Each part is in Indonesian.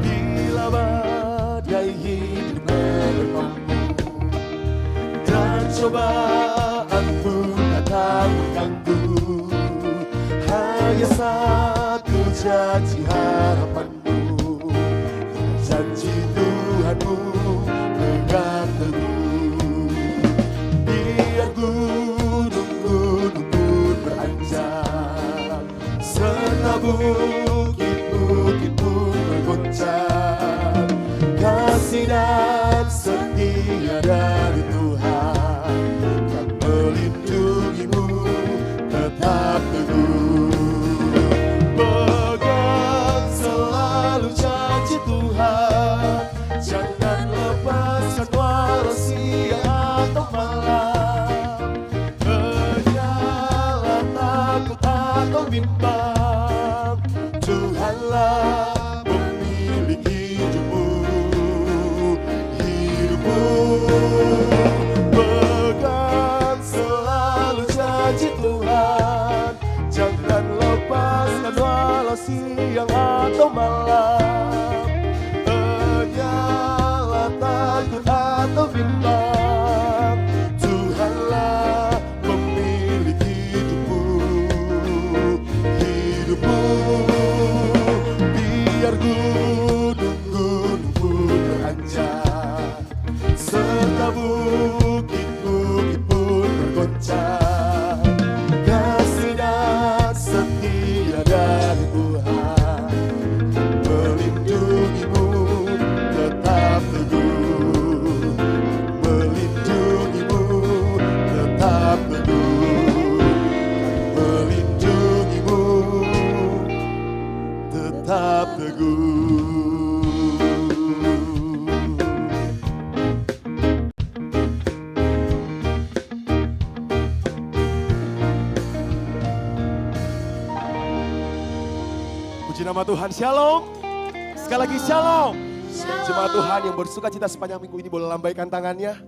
Bila badai hidup menerpamu dan cobaan pun datang mengganggu, hanya satu janji harapanmu, janji Tuhanmu pegang teguh. Biar gunung-gunung pun beranjak, serta bukit-bukit pun bergoncang, kasih dan setia dari Tuhan yang melindungimu tetap teguh. Pegang selalu janji Tuhan, jangan lepaskan walau siang atau malam. Janganlah takut atau bimbang, Tuhanlah pemilik hidupmu. Pegang selalu janji Tuhan, jangan lepaskan walau siang atau malam. Janganlah takut atau bimbang, Tuhanlah pemilik hidupmu. Biar gunung-gunung pun beranjak, serta bukit-bukit pun bergoncang, kasih dan setia dari Tuhan melindungimu tetap teguh, melindungimu tetap teguh, melindungimu tetap teguh. Puji nama Tuhan, shalom. Sekali lagi shalom. Jemaat Tuhan yang bersuka cita sepanjang minggu ini boleh lambaikan tangannya.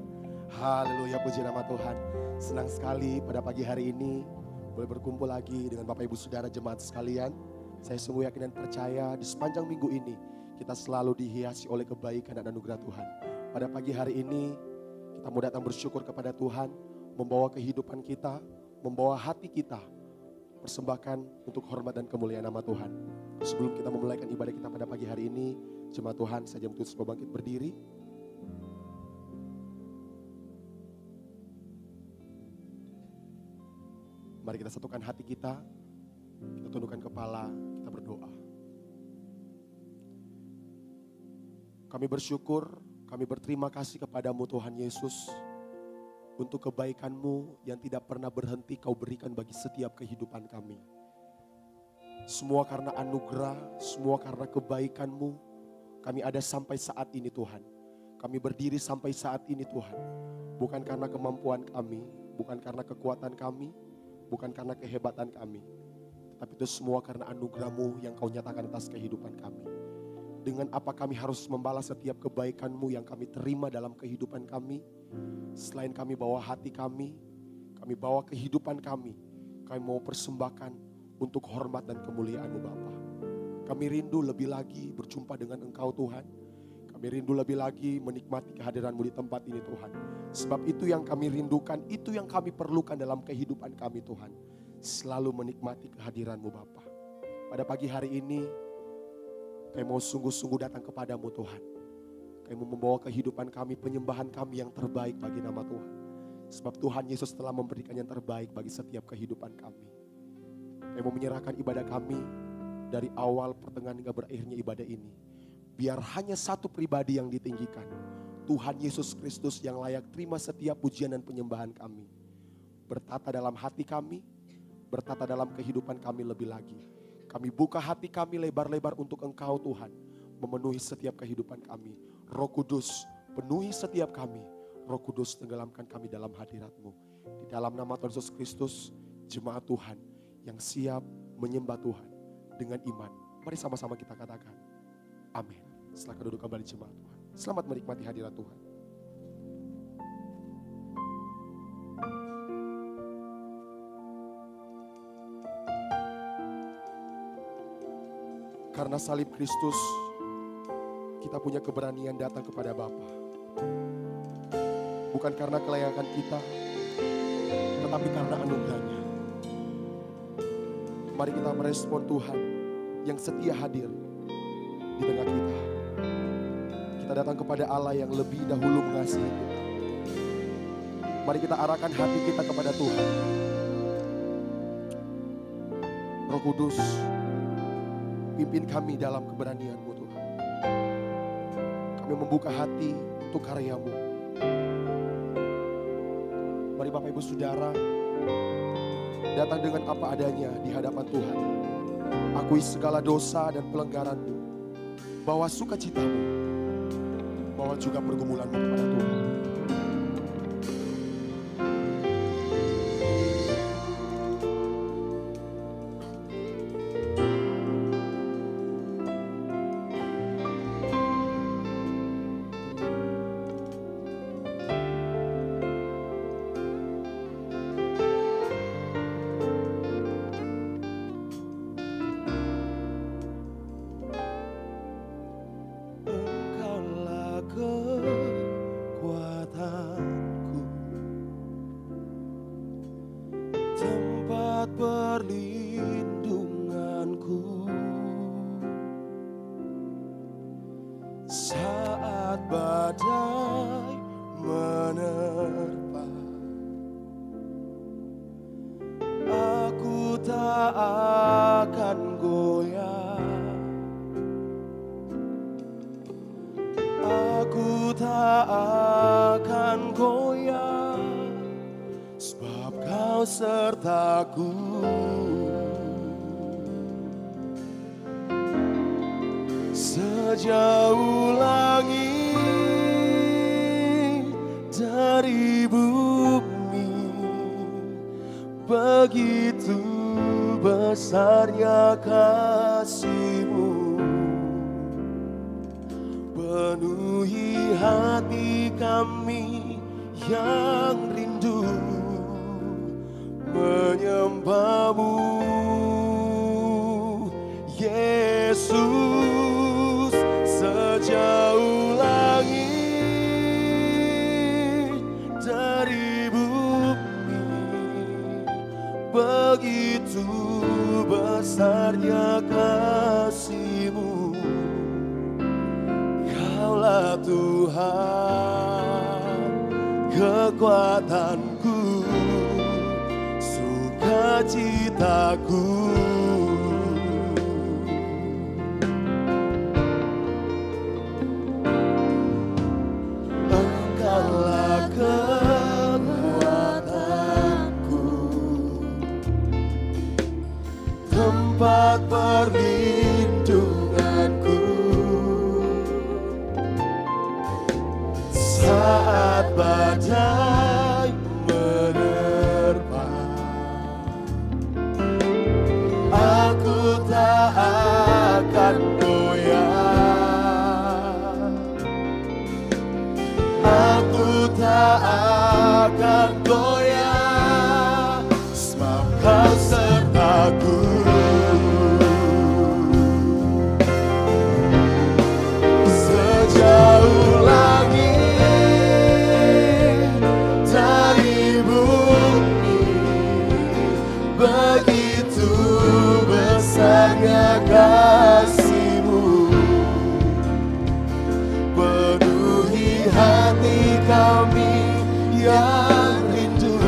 Haleluya, puji nama Tuhan. Senang sekali pada pagi hari ini boleh berkumpul lagi dengan Bapak Ibu Saudara jemaat sekalian. Saya sungguh yakin dan percaya di sepanjang minggu ini kita selalu dihiasi oleh kebaikan dan anugerah Tuhan. Pada pagi hari ini kita mau datang bersyukur kepada Tuhan, membawa kehidupan kita, membawa hati kita, persembahkan untuk hormat dan kemuliaan nama Tuhan. Sebelum kita memulaikan ibadah kita pada pagi hari ini, jemaat Tuhan saja untuk bangkit berdiri. Mari kita satukan hati kita tundukkan kepala, kita berdoa. Kami bersyukur, kami berterima kasih kepadamu Tuhan Yesus, untuk kebaikan-Mu yang tidak pernah berhenti Kau berikan bagi setiap kehidupan kami. Semua karena anugerah, semua karena kebaikan-Mu, kami ada sampai saat ini Tuhan. Kami berdiri sampai saat ini Tuhan. Bukan karena kemampuan kami, bukan karena kekuatan kami, bukan karena kehebatan kami. Tetapi itu semua karena anugerah-Mu yang Kau nyatakan atas kehidupan kami. Dengan apa kami harus membalas setiap kebaikan-Mu yang kami terima dalam kehidupan kami. Selain kami bawa hati kami bawa kehidupan kami mau persembahkan untuk hormat dan kemuliaan-Mu Bapa. Kami rindu lebih lagi berjumpa dengan Engkau Tuhan. Kami rindu lebih lagi menikmati kehadiran-Mu di tempat ini Tuhan. Sebab itu yang kami rindukan, itu yang kami perlukan dalam kehidupan kami Tuhan. Selalu menikmati kehadiran-Mu Bapa. Pada pagi hari ini, kami mau sungguh-sungguh datang kepadamu Tuhan. Kami mau membawa kehidupan kami, penyembahan kami yang terbaik bagi nama Tuhan. Sebab Tuhan Yesus telah memberikan yang terbaik bagi setiap kehidupan kami. Kami mau menyerahkan ibadah kami dari awal, pertengahan hingga berakhirnya ibadah ini. Biar hanya satu pribadi yang ditinggikan. Tuhan Yesus Kristus yang layak terima setiap pujian dan penyembahan kami. Bertata dalam hati kami, bertata dalam kehidupan kami lebih lagi. Kami buka hati kami lebar-lebar untuk Engkau Tuhan. Memenuhi setiap kehidupan kami. Roh Kudus penuhi setiap kami. Roh Kudus tenggelamkan kami dalam hadirat-Mu. Di dalam nama Tuhan Yesus Kristus, jemaat Tuhan yang siap menyembah Tuhan dengan iman. Mari sama-sama kita katakan, amin. Silakan duduk kembali jemaat Tuhan. Selamat menikmati hadirat Tuhan. Karena salib Kristus, kita punya keberanian datang kepada Bapa. Bukan karena kelayakan kita, tetapi karena anugerah-Nya. Mari kita merespon Tuhan yang setia hadir di tengah kita. Kita datang kepada Allah yang lebih dahulu mengasihi kita. Mari kita arahkan hati kita kepada Tuhan. Roh Kudus, pimpin kami dalam keberanian-Mu Tuhan. Kami membuka hati untuk karya-Mu. Mari Bapak Ibu Saudara datang dengan apa adanya di hadapan Tuhan. Akui segala dosa dan pelanggaran-Mu. Bawa sukacita-Mu. Bawa juga pergumulan-Mu kepada Tuhan. Perlindunganku saat badai menerpa, aku tak akan goyah, aku tak akan goyah, sebab Kau sertaku. Sejauh langit dari bumi, begitu besarnya kasih-Mu. Penuhi hati kami yang rindu menyembah-Mu, Yesus. Sejauh langit dari bumi, begitu besarnya kasih-Mu. Kaulah Tuhan, kekuatanku, sukacitaku. Engkaulah kekuatanku, tempat perlindunganku saat badai menerpa. Aku tak akan goyah, aku tak akan goyah, sebab Kau sertaku. Sejauh langit dari bumi, begitu besarnya kasih-Mu, penuhi hati kami yang rindu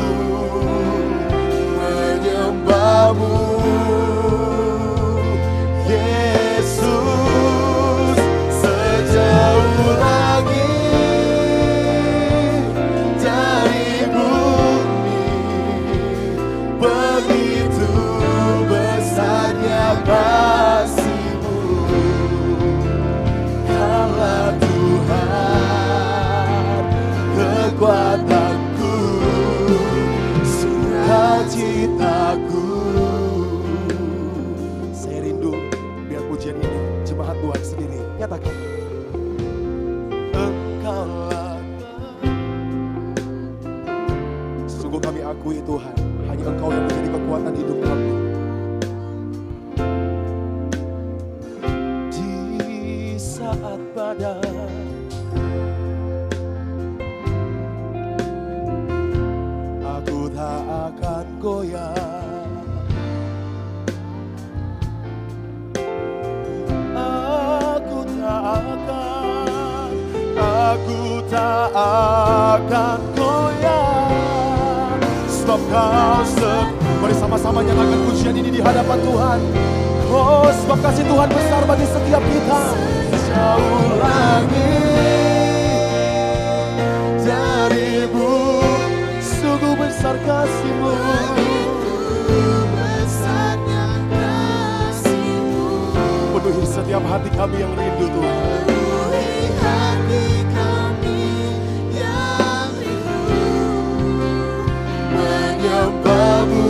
menyembah-Mu. Yesus, sejauh langit dari bumi, begitu besarnya kasih-Mu. Kaulah Tuhan, kekuatanku, sukacitaku. Saya rindu biar pujian ini jemaat Tuhan sendiri nyatakan, Engkaulah. Sungguh kami akui Tuhan, hanya Engkau yang menjadi kekuatan hidup kami. Di saat badai, aku tak akan goyah, aku tak akan goyah, sebab Kau Mari sama-sama nyalakan pujian ini di hadapan Tuhan. Oh, sebab kasih Tuhan besar bagi setiap kita. Sejauh langit dari bumi, sungguh besar kasih-Mu. Penuhi setiap hati kami yang rindu Tuhan. Menyembah-Mu,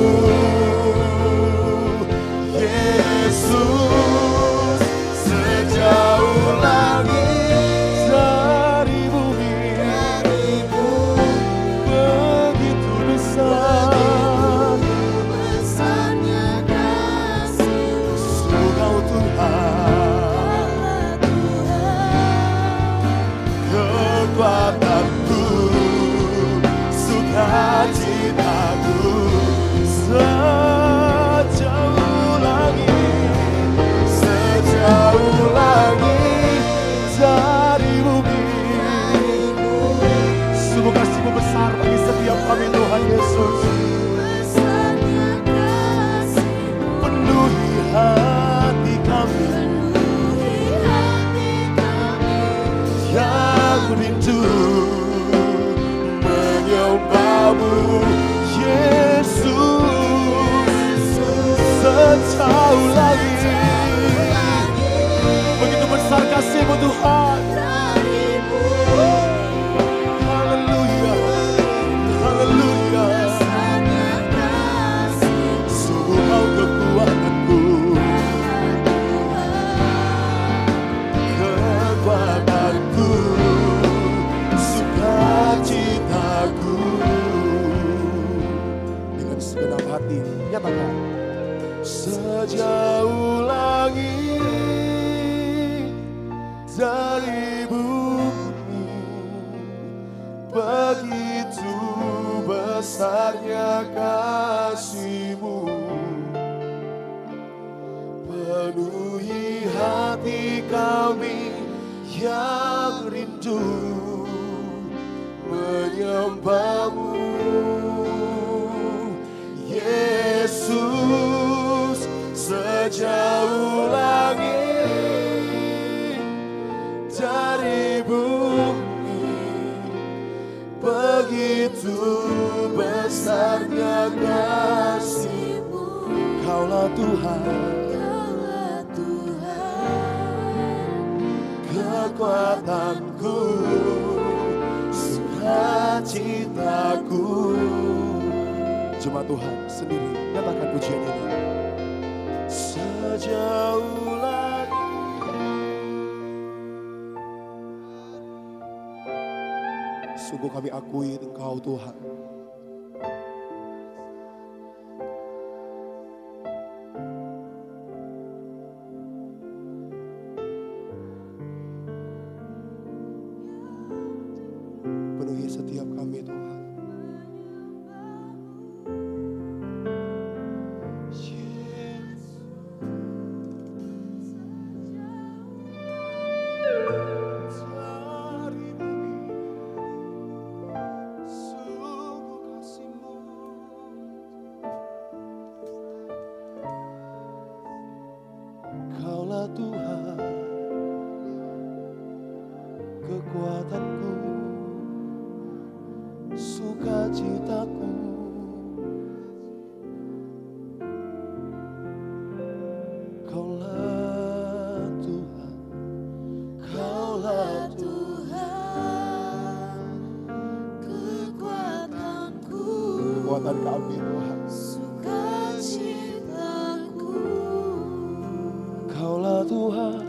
Yesus, sejauh langit dari bumi, begitu besarnya kasih-Mu. Engkau Tuhan, kekuatanku, sukacitaku. Sejauh langit dari bumi, sungguh kasih-Mu besar bagi setiap kami Tuhan Yesus. Penuhi hati kami yang rindu menyembah-Mu, Yesus, sejauh langit. Begitu besar kasih-Mu Tuhan. Haleluya, haleluya. Sungguh Kau kekuatanku, kekuatanku, sukacitaku. Dengan segenap hati nyatakan, sejauh langit dari bumi, begitu besarnya kasih-Mu, penuhi hati kami yang rindu menyembah-Mu, Yesus. Kaulah Tuhan, kekuatanku, sukacitaku. Cuma Tuhan sendiri nyatakan pujian ini. Sejauh lagi sungguh kami akui Engkau Tuhan. Penuhi setiap kami Tuhan. Kaulah Tuhan, kekuatanku, sukacitaku. Kaulah Tuhan, Kaulah Tuhan, kekuatanku, kekuatan kami Tuhan, sukacitaku. Kaulah Tuhan,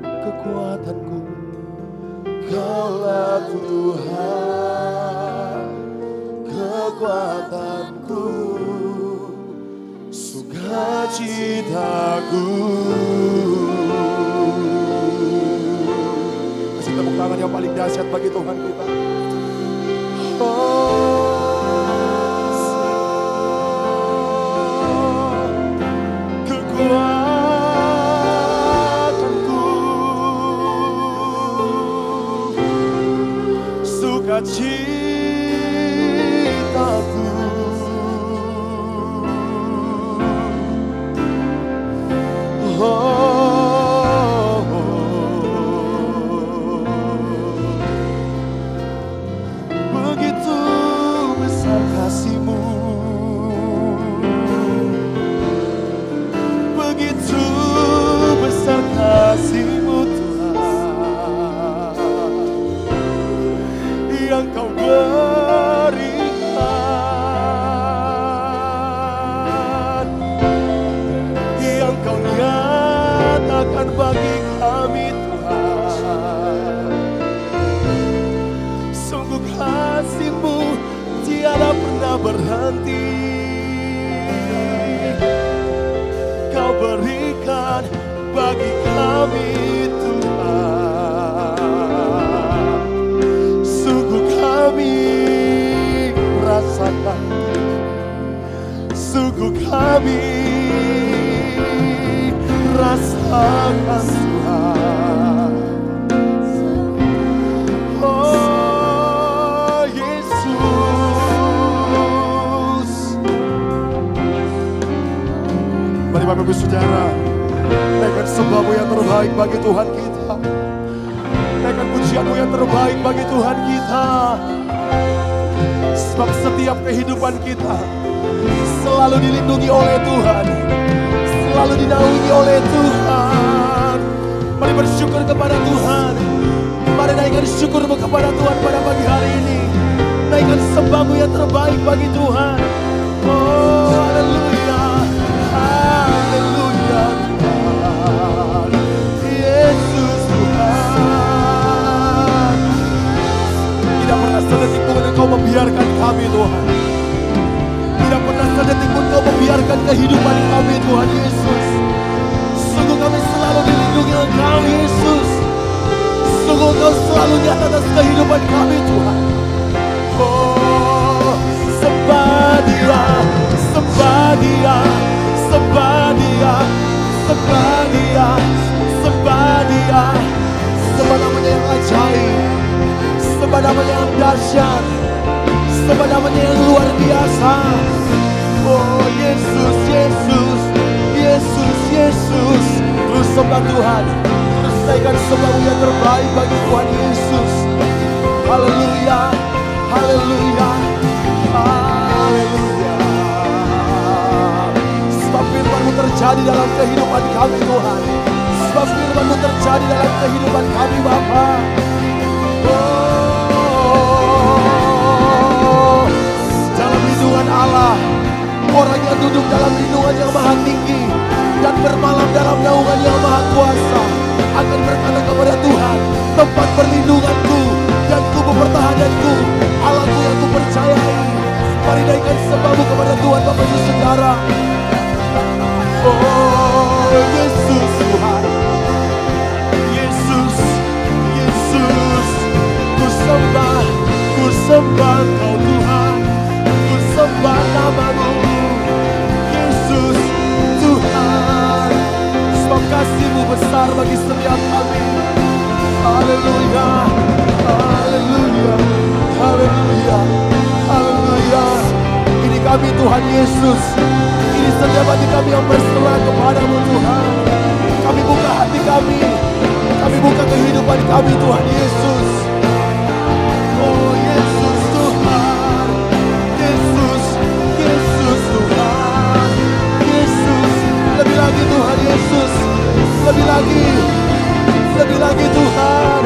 kekuatanku, Kaulah Tuhan, kekuatanku, sukacitaku. Kasih tepuk tangan yang paling dahsyat bagi Tuhan kita. Kekuatanku, sukacitaku. Begitu besar kasih-Mu, begitu besar kasih-Mu Tuhan, yang Kau berikan, yang Kau nyatakan bagi kami Tuhan. Sungguh kasih-Mu tiada pernah berhenti. Kau berikan bagi kami Tuhan. Sungguh kami rasakan, sungguh kami rasakan Tuhan. Oh Yesus. Mari Bapak Ibu Saudara, naikkan sembah-Mu yang terbaik bagi Tuhan kita. Naikkan pujian-Mu yang terbaik bagi Tuhan kita. Sebab setiap kehidupan kita selalu dilindungi oleh Tuhan, selalu dinaungi oleh Tuhan. Mari bersyukur kepada Tuhan. Mari naikkan syukur-Mu kepada Tuhan pada pagi hari ini. Naikkan sembah-Mu yang terbaik bagi Tuhan. Oh haleluya, haleluya Tuhan. Yesus Tuhan, tidak pernah sedetik pun Engkau membiarkan kami Tuhan. Tidak pernah sedetik pun Engkau membiarkan kehidupan kami Tuhan Yesus. Sungguh kami selalu dilindungi Engkau Yesus. Sungguh Engkau selalu nyata atas kehidupan kami Tuhan. Oh sembah Dia, sembah Dia, sembah Dia, sembah Dia, sembah Dia. Sembah namanya yang ajaib, sembah namanya yang dahsyat, sembah namanya yang luar biasa. Oh Yesus, Yesus, Yesus, Yesus. Terus sembah Tuhan, terus naikkan sembah-Mu yang terbaik bagi Tuhan Yesus. Haleluya, haleluya, haleluya. Sebab firman-Mu terjadi terjadi dalam kehidupan kami Tuhan. Sebab firman-Mu terjadi dalam kehidupan kami Bapa. Oh, dalam lindungan Allah, orang yang duduk dalam lindungan yang maha tinggi dan bermalam dalam naungan yang maha kuasa akan berkata kepada Tuhan, tempat perlindunganku dan tubuh pertahananku, Allahku yang kupercayai. Mari naikkan sembahmu kepada Tuhan Bapak Ibu Saudara. Oh Yesus Tuhan, Yesus, Yesus, ku sembah Kau Tuhan, ku sembah nama-Mu, Yesus Tuhan. Sebab kasih-Mu besar bagi setiap kami. Haleluya, haleluya, haleluya, haleluya. Ini kami Tuhan Yesus. Ini setiap hati kami yang berserah kepada-Mu Tuhan. Kami buka hati kami buka kehidupan kami Tuhan Yesus. Oh Yesus Tuhan, Yesus, Yesus Tuhan, Yesus. Lebih lagi Tuhan Yesus, lebih lagi Tuhan.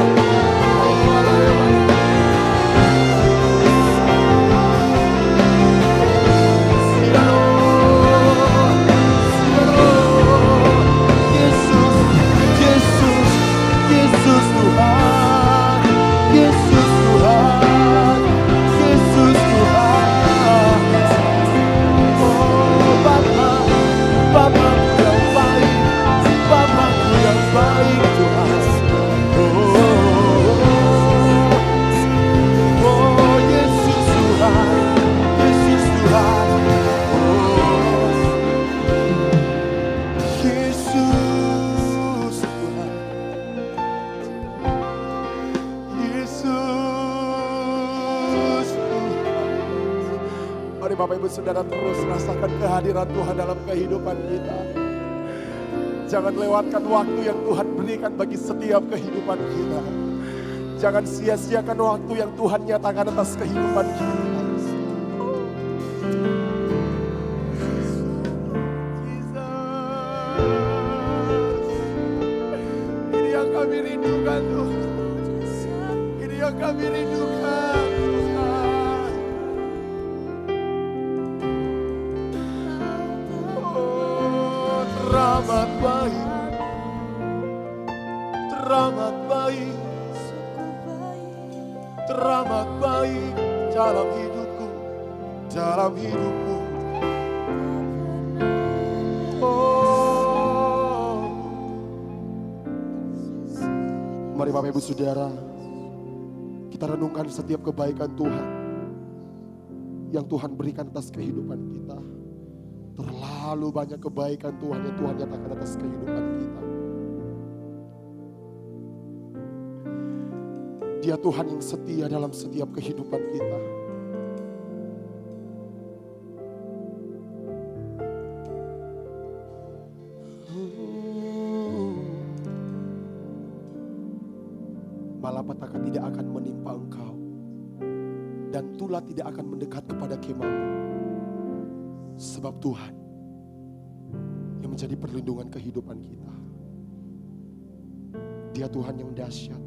Bapak Ibu Saudara, terus rasakan kehadiran Tuhan dalam kehidupan kita. Jangan lewatkan waktu yang Tuhan berikan bagi setiap kehidupan kita. Jangan sia-siakan waktu yang Tuhan nyatakan atas kehidupan kita. Ini yang kami rindukan Tuhan. Ini yang kami rindukan. Teramat baik, teramat baik, teramat baik dalam hidupku, dalam hidupku. Oh, mari Bapak Ibu Saudara, kita renungkan setiap kebaikan Tuhan yang Tuhan berikan atas kehidupan kita. Terlalu banyak kebaikan Tuhan yang Tuhan nyatakan atas kehidupan kita. Dia Tuhan yang setia dalam setiap kehidupan kita. Malapetaka tidak akan menimpa engkau, dan tulah tidak akan mendekat kepada kemahmu. Sebab Tuhan yang menjadi perlindungan kehidupan kita. Dia Tuhan yang dahsyat.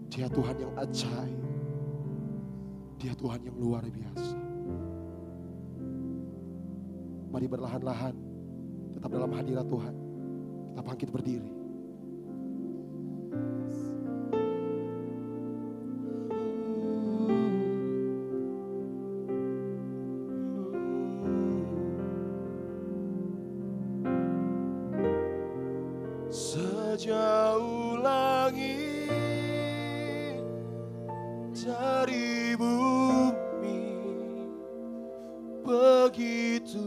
Dia Tuhan yang ajaib. Dia Tuhan yang luar biasa. Mari berlahan-lahan tetap dalam hadirat Tuhan. Kita bangkit berdiri. Sejauh langit dari bumi, begitu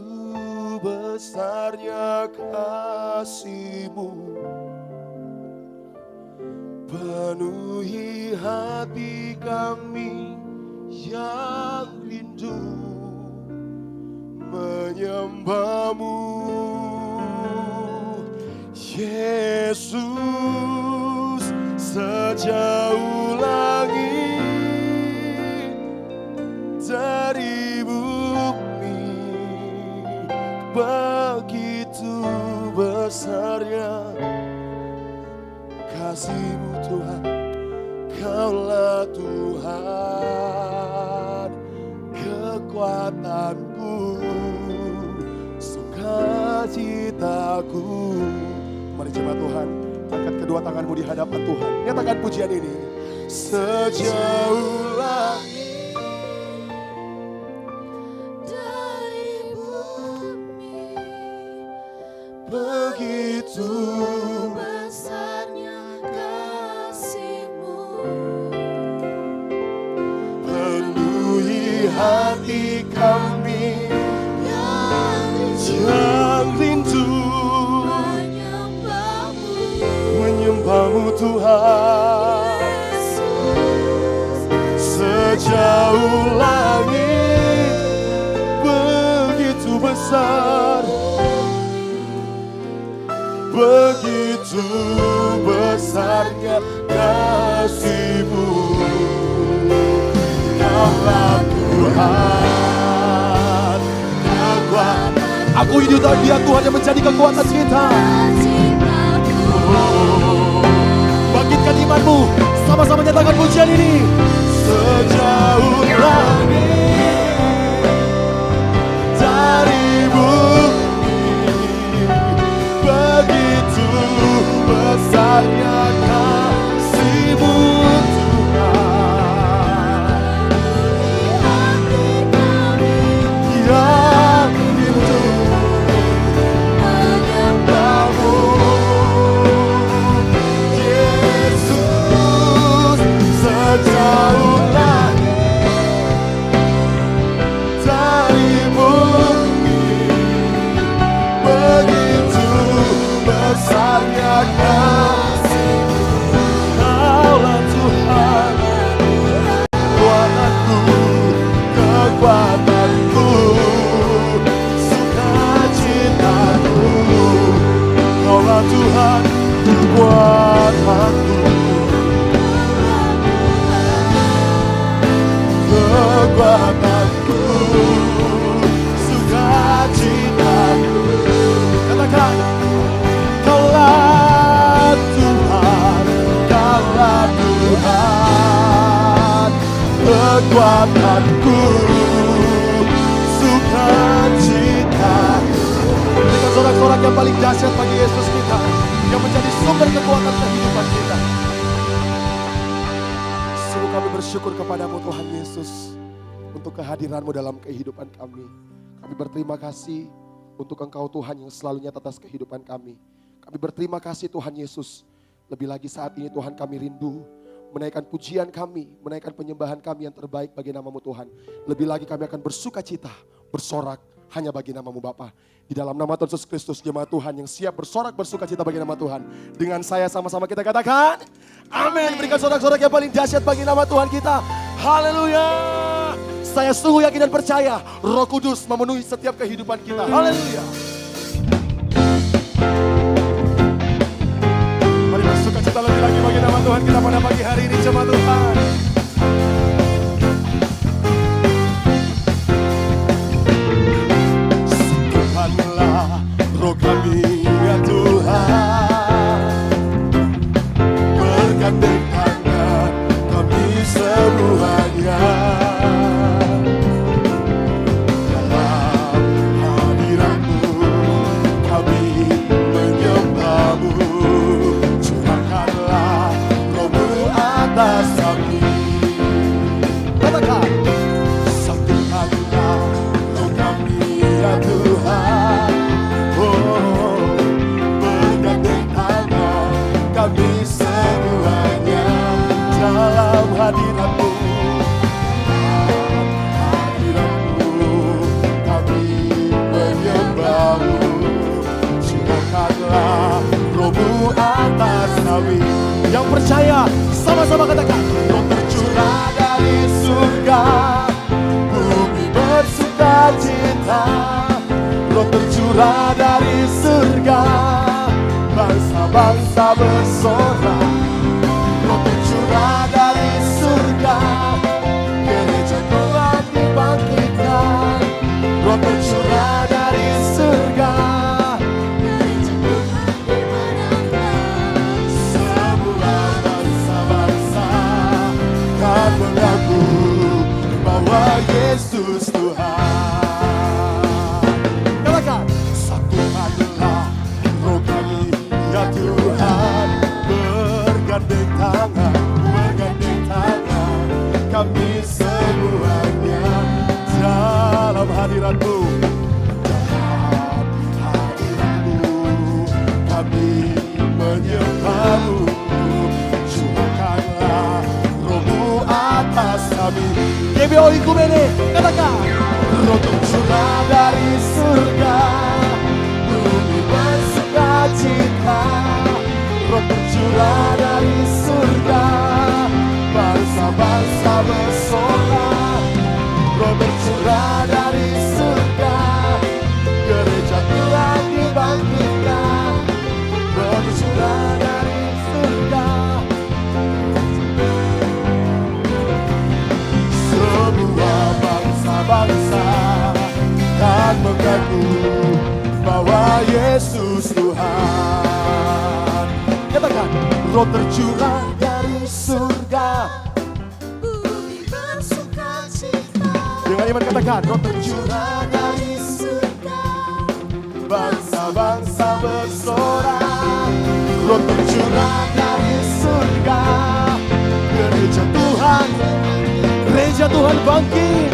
besarnya kasih-Mu, penuhi hati kami yang rindu menyembah-Mu. Yesus, sejauh langit dari bumi, begitu besarnya kasih-Mu Tuhan. Kaulah Tuhan, kekuatanku, sukacitaku. Mari jemaat Tuhan, angkat kedua tanganmu di hadapan Tuhan. Nyatakan pujian ini. Sejauh langit dari bumi, begitu besarnya kasih-Mu. Penuhi hati kami yang rindu menyembah-Mu Tuhan. Sejauh langit begitu besar, begitu besarnya kasih-Mu. Kaulah Tuhan, kekuatan. Aku hidup dan Dia Tuhan yang menjadi kekuatan kita. Bangkitkan imanmu, sama-sama nyatakan pujian ini. Sejauh langit dari bumi, begitu besarnya kasih-Mu Tuhan. Yang rindu menyembah-Mu Yesus. Sejauh besarnya kasih-Mu. Kaulah Tuhan, kekuatanku, kekuatanku, sukacitaku. Kaulah Tuhan, kekuatanku, kekuatanku, sukacitaku. Katakan, Kaulah Tuhan, Kaulah Tuhan, kekuatanku, sukacitaku. Berikan sorak-sorak yang paling dahsyat bagi Yesus kita, yang menjadi sumber kekuatan kehidupan kita. Sungguh kami bersyukur kepadamu Tuhan Yesus, untuk kehadiran-Mu dalam kehidupan kami. Kami berterima kasih untuk Engkau Tuhan yang selalu nyata atas kehidupan kami. Kami berterima kasih Tuhan Yesus. Lebih lagi saat ini Tuhan kami rindu menaikkan pujian kami, menaikkan penyembahan kami yang terbaik bagi nama-Mu Tuhan. Lebih lagi kami akan bersuka cita, bersorak hanya bagi nama-Mu Bapa. Di dalam nama Tuhan Yesus Kristus, jemaat Tuhan yang siap bersorak bersuka cita bagi nama Tuhan. Dengan saya sama-sama kita katakan, amin. Berikan sorak-sorak yang paling dahsyat bagi nama Tuhan kita. Haleluya. Saya sungguh yakin dan percaya Roh Kudus memenuhi setiap kehidupan kita. Haleluya. Mari bersuka cita lebih lagi bagi nama Tuhan kita pada pagi hari ini, jemaat Tuhan. Singkirkanlah roh kami ya Tuhan, bergandeng tangan kami semuanya. Hadirat-Mu, kami menyembah-Mu. Curahkanlah Roh-Mu atas kami. Yang percaya sama-sama katakan, Roh tercurah dari surga, bumi bersuka cita. Roh tercurah dari surga, bangsa-bangsa bersorak. Roh tercurah dari surga, gereja Tuhan dibangkitkan. Roh tercurah dari surga, Dalam hadiratmu kami menyembahmu. Curahkanlah rohmu atas kami. GBO Ikumene, katakan. Roh tercurah dari surga, bumi bersuka cita. Roh tercurah dari surga, bangsa-bangsa bersorak. Roh tercurah dari surga, gereja Tuhan dibangkitkan. Roh tercurah dari surga, semua bangsa-bangsa kan mengaku bahwa Yesus Tuhan. Katakan, roh tercurah dari surga, bumi bersuka cita. Dengan iman katakan, roh tercurah dari surga, bangsa-bangsa bersorak. Roh tercurah dari surga, gereja Tuhan bangkit.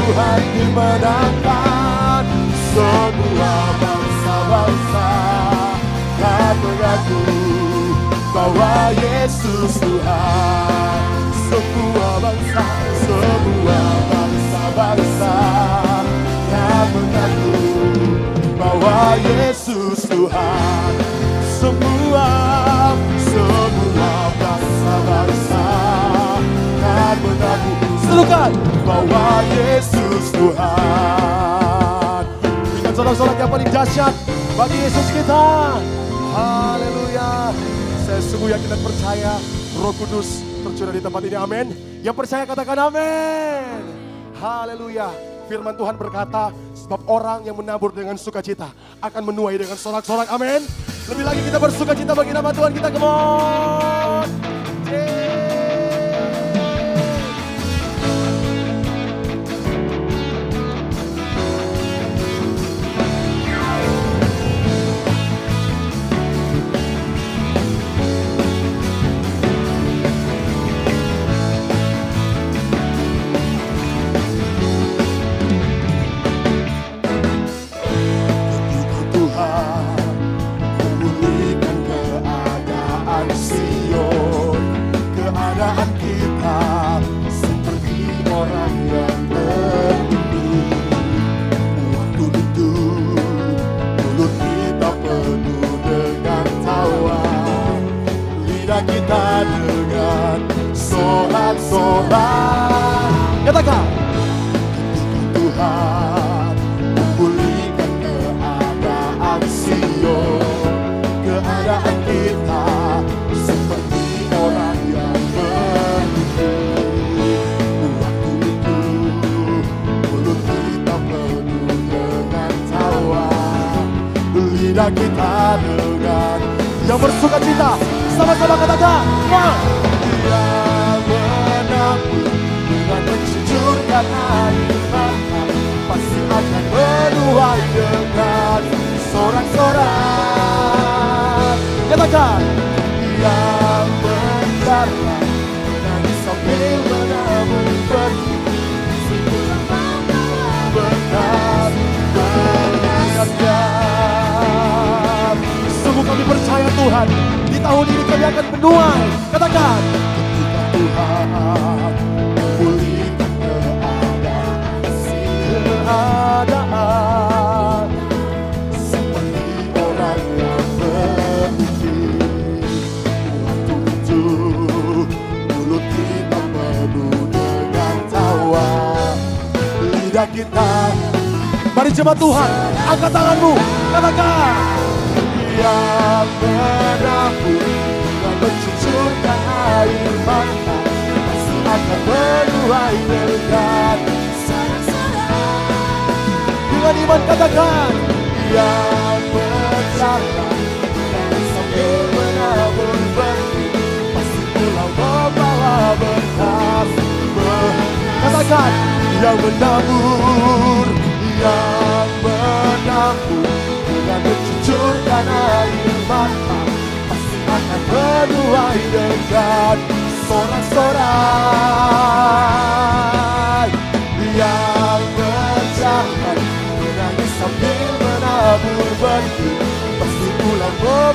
Tuhan dimenangkan, semua bangsa-bangsa kan mengaku bahwa Yesus Tuhan. Semua bangsa-bangsa kan mengaku bahwa Yesus Tuhan. Semua bangsa-bangsa kan mengaku, serukan, bahwa Yesus Tuhan. Berikan sorak-sorak yang paling dahsyat bagi Yesus kita. Haleluya. Saya sungguh yakin dan percaya Roh Kudus tercurah di tempat ini. Amin. Yang percaya katakan amin. Haleluya. Firman Tuhan berkata, sebab orang yang menabur dengan sukacita akan menuai dengan sorak-sorak. Amin. Lebih lagi kita bersukacita bagi nama Tuhan kita. Come on. Kita dengan sorak-sorak, katakan, ketika Tuhan memulihkan keadaan Sion, keadaan kita seperti orang yang bermimpi. Waktu itu mulut kita penuh dengan tawa, lidah kita dengan yang bersuka cita. Sama-sama katakan, Dia menabur dengan mencucurkan air mata, pasti akan menuai dengan sorak-sorak. Katakan, Dia mencarah menangis sambil menabur benih, sebulan benar berkat. Sungguh kami percaya Tuhan, tahun ini kami akan menuai. Katakan, ketika Tuhan memulihkan keadaan seperti orang yang bermimpi. Waktu itu mulut kita penuh dengan tawa, lidah kita. Mari jemaat Tuhan, angkat tanganmu, katakan, Dia menabur dan mencucurkan air mata, pasti akan menuai berkat. Dengan iman katakan, Dia mencarah dan sambil menabur benih, pasti pulau membawa berkat. Katakan, yang menabur dengan mencucurkan air mata, pasti akan menuai dengan sorak-sorak.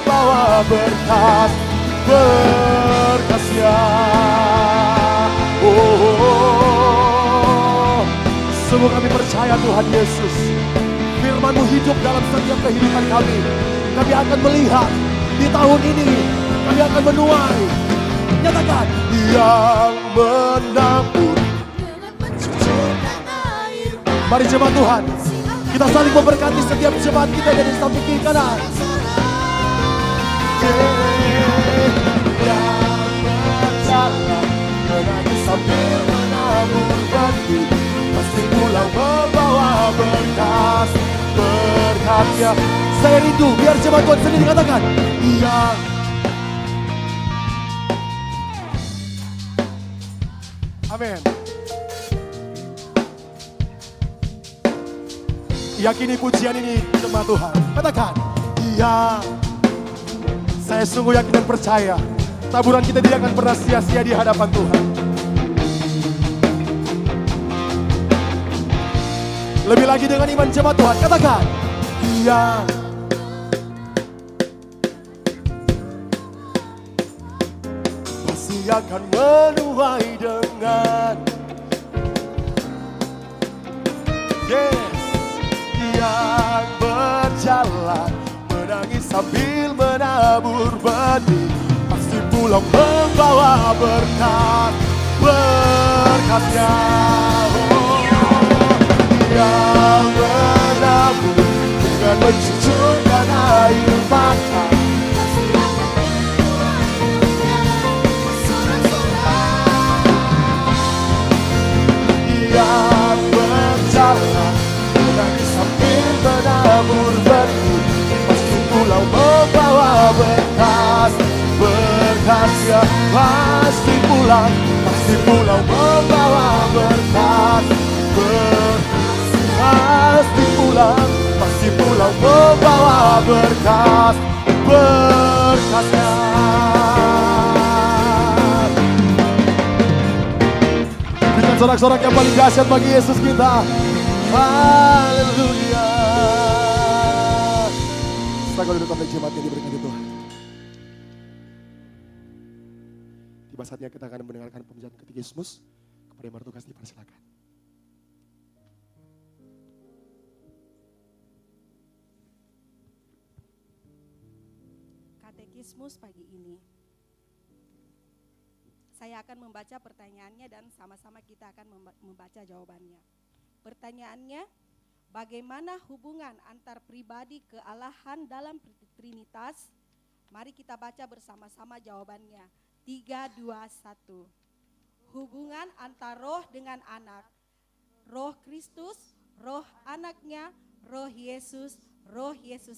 membawa berkat, berkatnya. Sungguh kami percaya Tuhan Yesus, firman-Mu hidup dalam setiap kehidupan kami. Kami akan melihat di tahun ini, kami akan menuai. Nyatakan, yang menabur dengan mencucurkan air. Mari jemaat Tuhan, kita saling memberkati setiap jemaat kita dari samping kiri kanan. Yang berjalan menangis sambil menabur benih, pasti pulang membawa berkat, berkatnya. Saya rindu biar jemaat Tuhan sendiri katakan, yang amin. Yakini pujian ini jemaat Tuhan. Katakan, iya. Saya sungguh yakin dan percaya taburan kita tidak akan pernah sia-sia di hadapan Tuhan. Lebih lagi dengan iman jemaat Tuhan. Katakan, iya. Pasti akan menuai dengan yang berjalan menangis sambil menabur benih, pasti pulang membawa berkat, berkatnya. Yang menabur dengan mencucurkan air mata, yang berjalan menangis sambil menabur benih, pasti pulang membawa berkat, berkatnya. Pasti pulang membawa berkat, pasti pulang membawa berkat, berkatnya. Berikan sorak-sorak yang paling dahsyat bagi Yesus kita. Haleluya. Setelah duduk oleh jemaat yang diberikan Tuhan, tiba saatnya kita akan mendengarkan pembacaan katekismus. Kepada yang bertugas dipersilakan. Katekismus pagi ini, saya akan membaca pertanyaannya dan sama-sama kita akan membaca jawabannya. Pertanyaannya, bagaimana hubungan antar pribadi kealahan dalam Trinitas? Mari kita baca bersama-sama jawabannya. 3, 2, 1. Hubungan antar roh dengan anak. Roh Kristus, roh anaknya, roh Yesus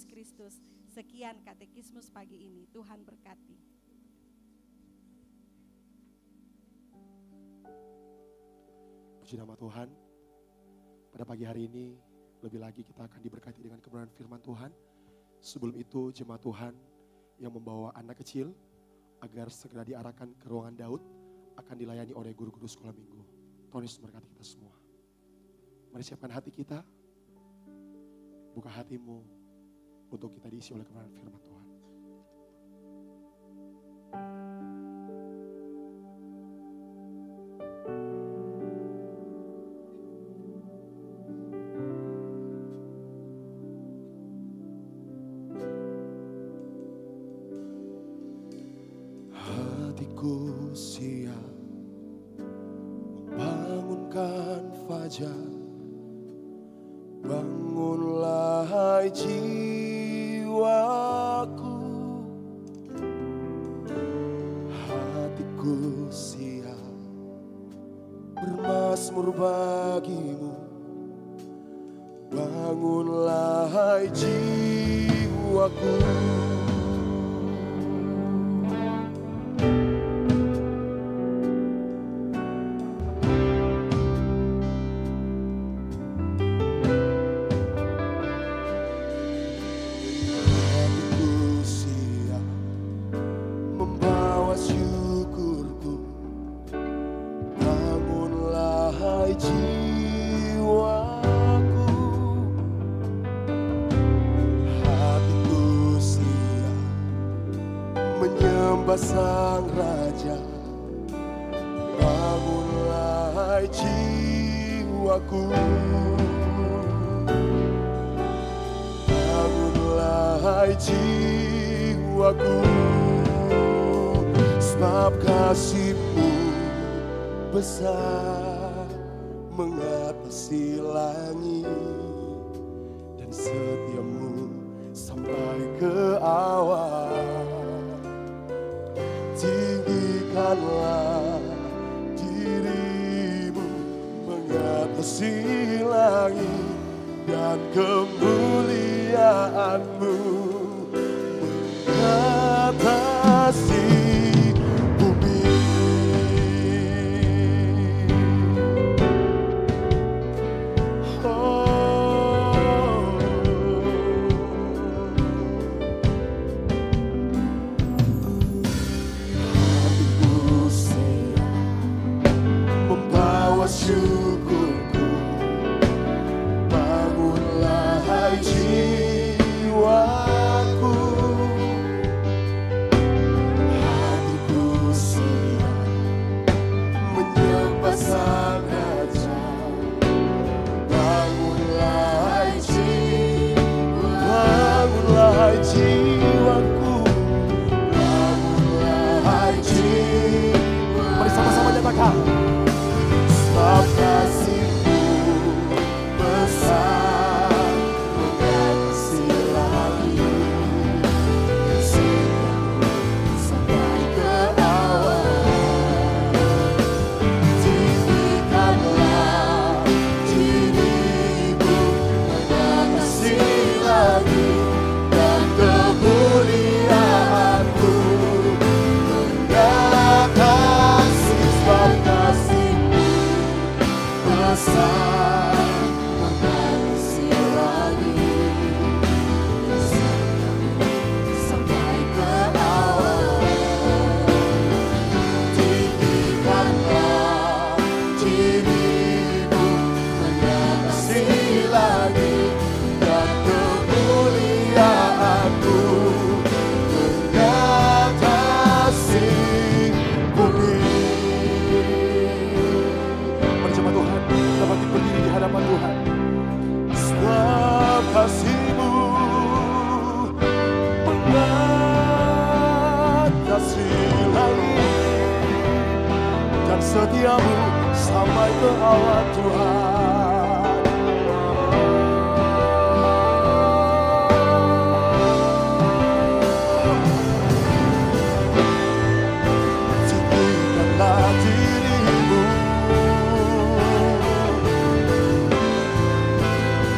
Kristus. Sekian katekismus pagi ini. Tuhan berkati. Puji nama Tuhan. Pada pagi hari ini, lebih lagi kita akan diberkati dengan kebenaran firman Tuhan. Sebelum itu, jemaat Tuhan yang membawa anak kecil agar segera diarahkan ke ruangan Daud akan dilayani oleh guru-guru sekolah minggu. Tuhan Yesus memberkati kita semua. Mari siapkan hati kita, buka hatimu untuk kita diisi oleh kebenaran firman Tuhan. Hatiku siap membangunkan fajar, bangunlah hai jiwaku. Hatiku siap bermazmur bagimu, bangunlah hai jiwaku. Jiwaku, hatiku siap Sang Raja, bangunlah jiwaku, bangunlah jiwaku, sebab kasih-Mu besar mengatasi langit, dan setia-Mu sampai ke awal. Tinggikanlah diri-Mu mengatasi langit, dan kemuliaan-Mu mengatasi bumi. Syukurku, bangunlah hai jiwaku, hatiku siap menyembah Sang Raja. Bangunlah hai jiwaku, bangunlah hai jiwaku. Mari sama-sama nyatakan. Sebab kasih-Mu besar mengatasi langit, setiap-Mu sampai ke awal. Tinggikanlah diri-Mu mengatasi langit, dan kemuliaan-Mu mengatasi. Sebab kasih-Mu besar mengatasi langit, sampai ke awal. Tinggikanlah diri-Mu mengatasi langit, dan kemuliaan-Mu mengatasi bumi. Bersama Tuhan, dapat berdiri di hadapan Tuhan. Sebab kasih-Mu mengatasi langit, dan setia-Mu sampai ke awal Tuhan. Tinggikanlah diri-Mu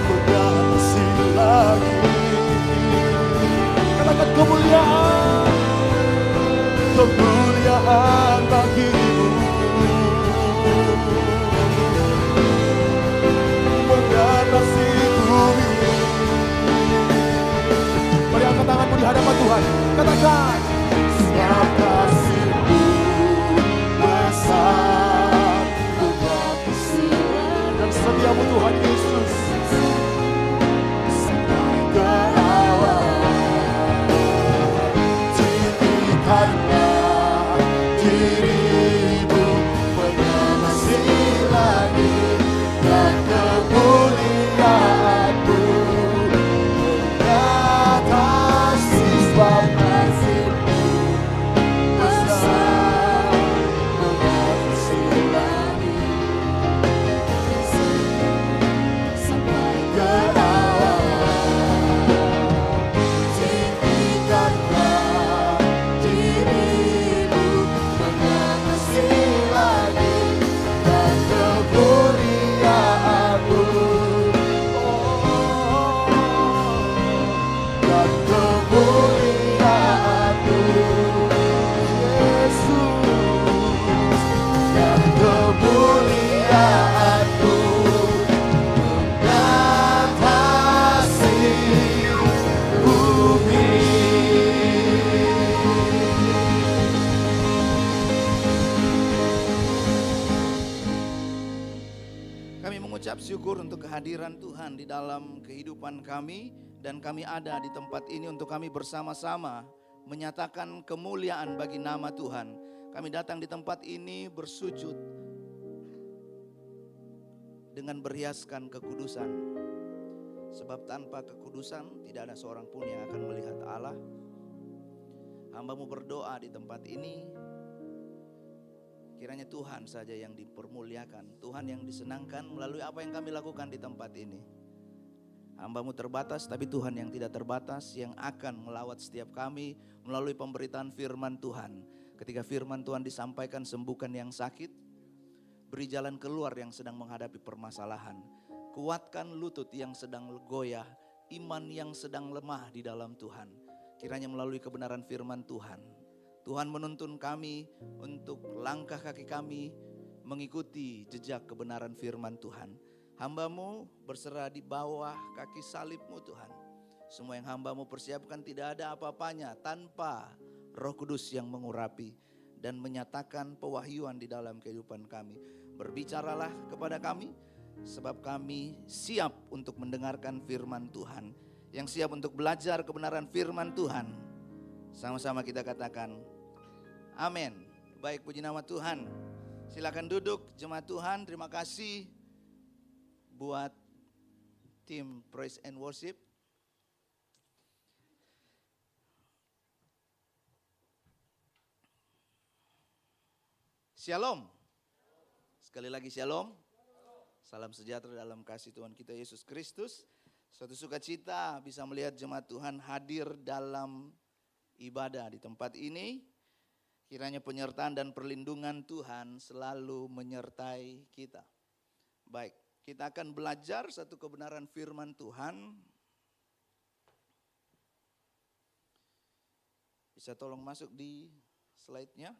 mengatasi langit. Katakan kemuliaan, kemuliaan bagi-Mu mengatasi bumi. Mari angkat tanganmu di hadapan Tuhan. Katakan, sebab kasih-Mu besar mengatasi, dan setia-Mu Tuhan Yesus sampai ke awal. Tinggikanlah diri-Mu mengatasi langit, dan kemuliaan-Mu mengatasi. Sebab kasih-Mu besar mengatasi langit, sampai ke awal. Tinggikanlah diri-Mu mengatasi langit, dan kemuliaan-Mu, dan kemuliaan-Mu, Yesus, dan kemuliaan-Mu mengatasi bumi. Kami mengucap syukur untuk kehadiran Tuhan di dalam kehidupan kami, dan kami ada di tempat ini untuk kami bersama-sama menyatakan kemuliaan bagi nama Tuhan. Kami datang di tempat ini bersujud dengan berhiaskan kekudusan. Sebab tanpa kekudusan tidak ada seorang pun yang akan melihat Allah. Hamba-Mu berdoa di tempat ini, kiranya Tuhan saja yang dipermuliakan, Tuhan yang disenangkan melalui apa yang kami lakukan di tempat ini. Hamba-Mu terbatas, tapi Tuhan yang tidak terbatas yang akan melawat setiap kami melalui pemberitaan firman Tuhan. Ketika firman Tuhan disampaikan, sembuhkan yang sakit, beri jalan keluar yang sedang menghadapi permasalahan, kuatkan lutut yang sedang goyah, iman yang sedang lemah di dalam Tuhan. Kiranya melalui kebenaran firman Tuhan, Tuhan menuntun kami untuk langkah kaki kami mengikuti jejak kebenaran firman Tuhan. Hamba-Mu berserah di bawah kaki salib-Mu Tuhan. Semua yang Hamba-Mu persiapkan tidak ada apa-apanya tanpa Roh Kudus yang mengurapi dan menyatakan pewahyuan di dalam kehidupan kami. Berbicaralah kepada kami, sebab kami siap untuk mendengarkan firman Tuhan. Yang siap untuk belajar kebenaran firman Tuhan. Sama-sama kita katakan amin. Baik, puji nama Tuhan. Silakan duduk jemaat Tuhan. Terima kasih buat tim Praise and Worship. Shalom. Sekali lagi shalom. Salam sejahtera dalam kasih Tuhan kita Yesus Kristus. Suatu sukacita bisa melihat jemaat Tuhan hadir dalam ibadah di tempat ini. Kiranya penyertaan dan perlindungan Tuhan selalu menyertai kita. Baik, kita akan belajar satu kebenaran firman Tuhan. Bisa tolong masuk di slide-nya.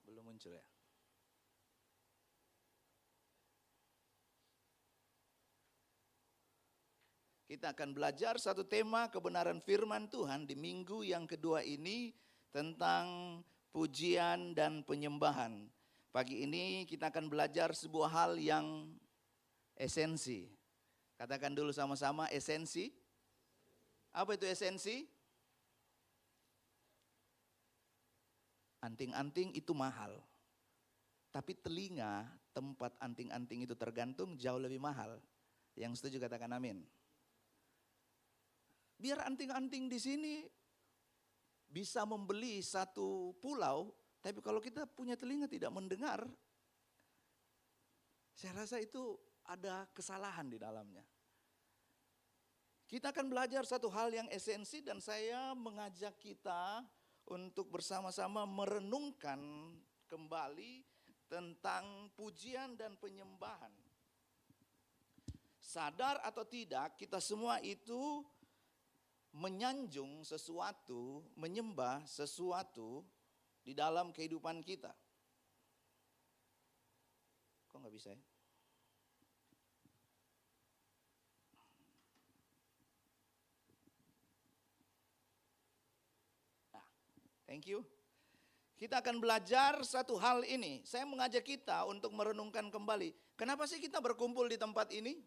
Belum muncul ya? Kita akan belajar satu tema kebenaran firman Tuhan di minggu yang kedua ini tentang pujian dan penyembahan. Pagi ini kita akan belajar sebuah hal yang esensi. Katakan dulu sama-sama esensi. Apa itu esensi? Anting-anting itu mahal. Tapi telinga tempat anting-anting itu tergantung jauh lebih mahal. Yang setuju katakan amin. Biar anting-anting di sini bisa membeli satu pulau, tapi kalau kita punya telinga tidak mendengar, saya rasa itu ada kesalahan di dalamnya. Kita akan belajar satu hal yang esensi dan saya mengajak kita untuk bersama-sama merenungkan kembali tentang pujian dan penyembahan. Sadar atau tidak, kita semua itu menyanjung sesuatu, menyembah sesuatu di dalam kehidupan kita. Kok nggak bisa ya? Nah, thank you. Kita akan belajar satu hal ini. Saya mengajak kita untuk merenungkan kembali. Kenapa sih kita berkumpul di tempat ini?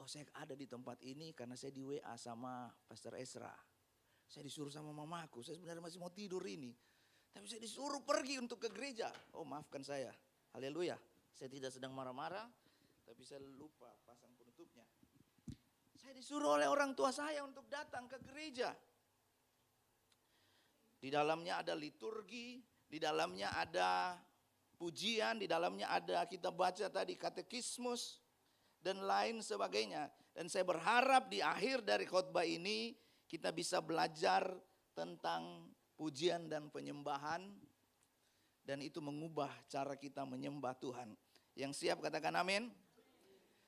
Oh, saya ada di tempat ini karena saya di WA sama Pastor Esra. Saya disuruh sama mamaku, saya sebenarnya masih mau tidur ini. Tapi saya disuruh pergi untuk ke gereja. Oh, maafkan saya. Haleluya. Saya tidak sedang marah-marah, tapi saya lupa pasang penutupnya. Saya disuruh oleh orang tua saya untuk datang ke gereja. Di dalamnya ada liturgi, di dalamnya ada pujian, di dalamnya ada kita baca tadi katekismus dan lain sebagainya. Dan saya berharap di akhir dari khotbah ini kita bisa belajar tentang pujian dan penyembahan. Dan itu mengubah cara kita menyembah Tuhan. Yang siap katakan amin.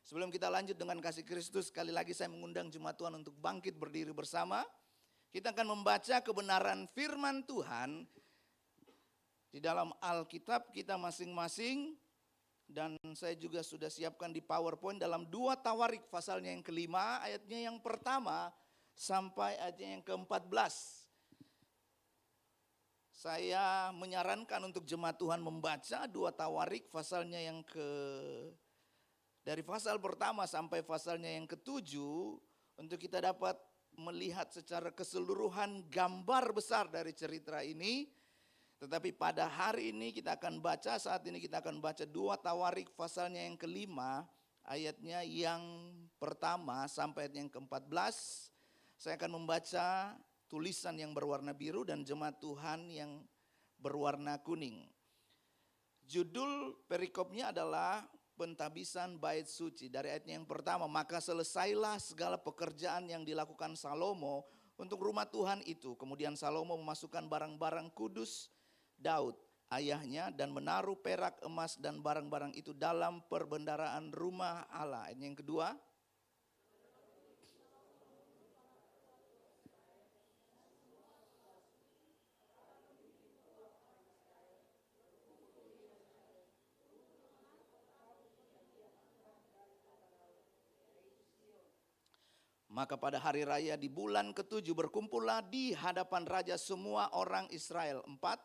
Sebelum kita lanjut dengan kasih Kristus, sekali lagi saya mengundang jemaat Tuhan untuk bangkit berdiri bersama. Kita akan membaca kebenaran firman Tuhan di dalam Alkitab kita masing-masing. Dan saya juga sudah siapkan di PowerPoint dalam 2 Tawarik pasalnya yang kelima, ayatnya yang pertama sampai ayatnya yang ke-14. Saya menyarankan untuk jemaat Tuhan membaca 2 Tawarik pasalnya yang dari pasal pertama sampai pasalnya yang ke-7 untuk kita dapat melihat secara keseluruhan gambar besar dari cerita ini. Tetapi pada hari ini saat ini kita akan baca 2 Tawarik pasalnya yang ke-5 ayatnya yang pertama sampai ayat yang ke-14. Saya akan membaca tulisan yang berwarna biru dan jemaat Tuhan yang berwarna kuning. Judul perikopnya adalah pentabisan bait suci. Dari ayatnya yang pertama, maka selesailah segala pekerjaan yang dilakukan Salomo untuk rumah Tuhan itu. Kemudian Salomo memasukkan barang-barang kudus Daud ayahnya dan menaruh perak, emas dan barang-barang itu dalam perbendaharaan rumah Allah. Ayat yang kedua, maka pada hari raya di bulan ke-7 berkumpullah di hadapan raja semua orang Israel. 4.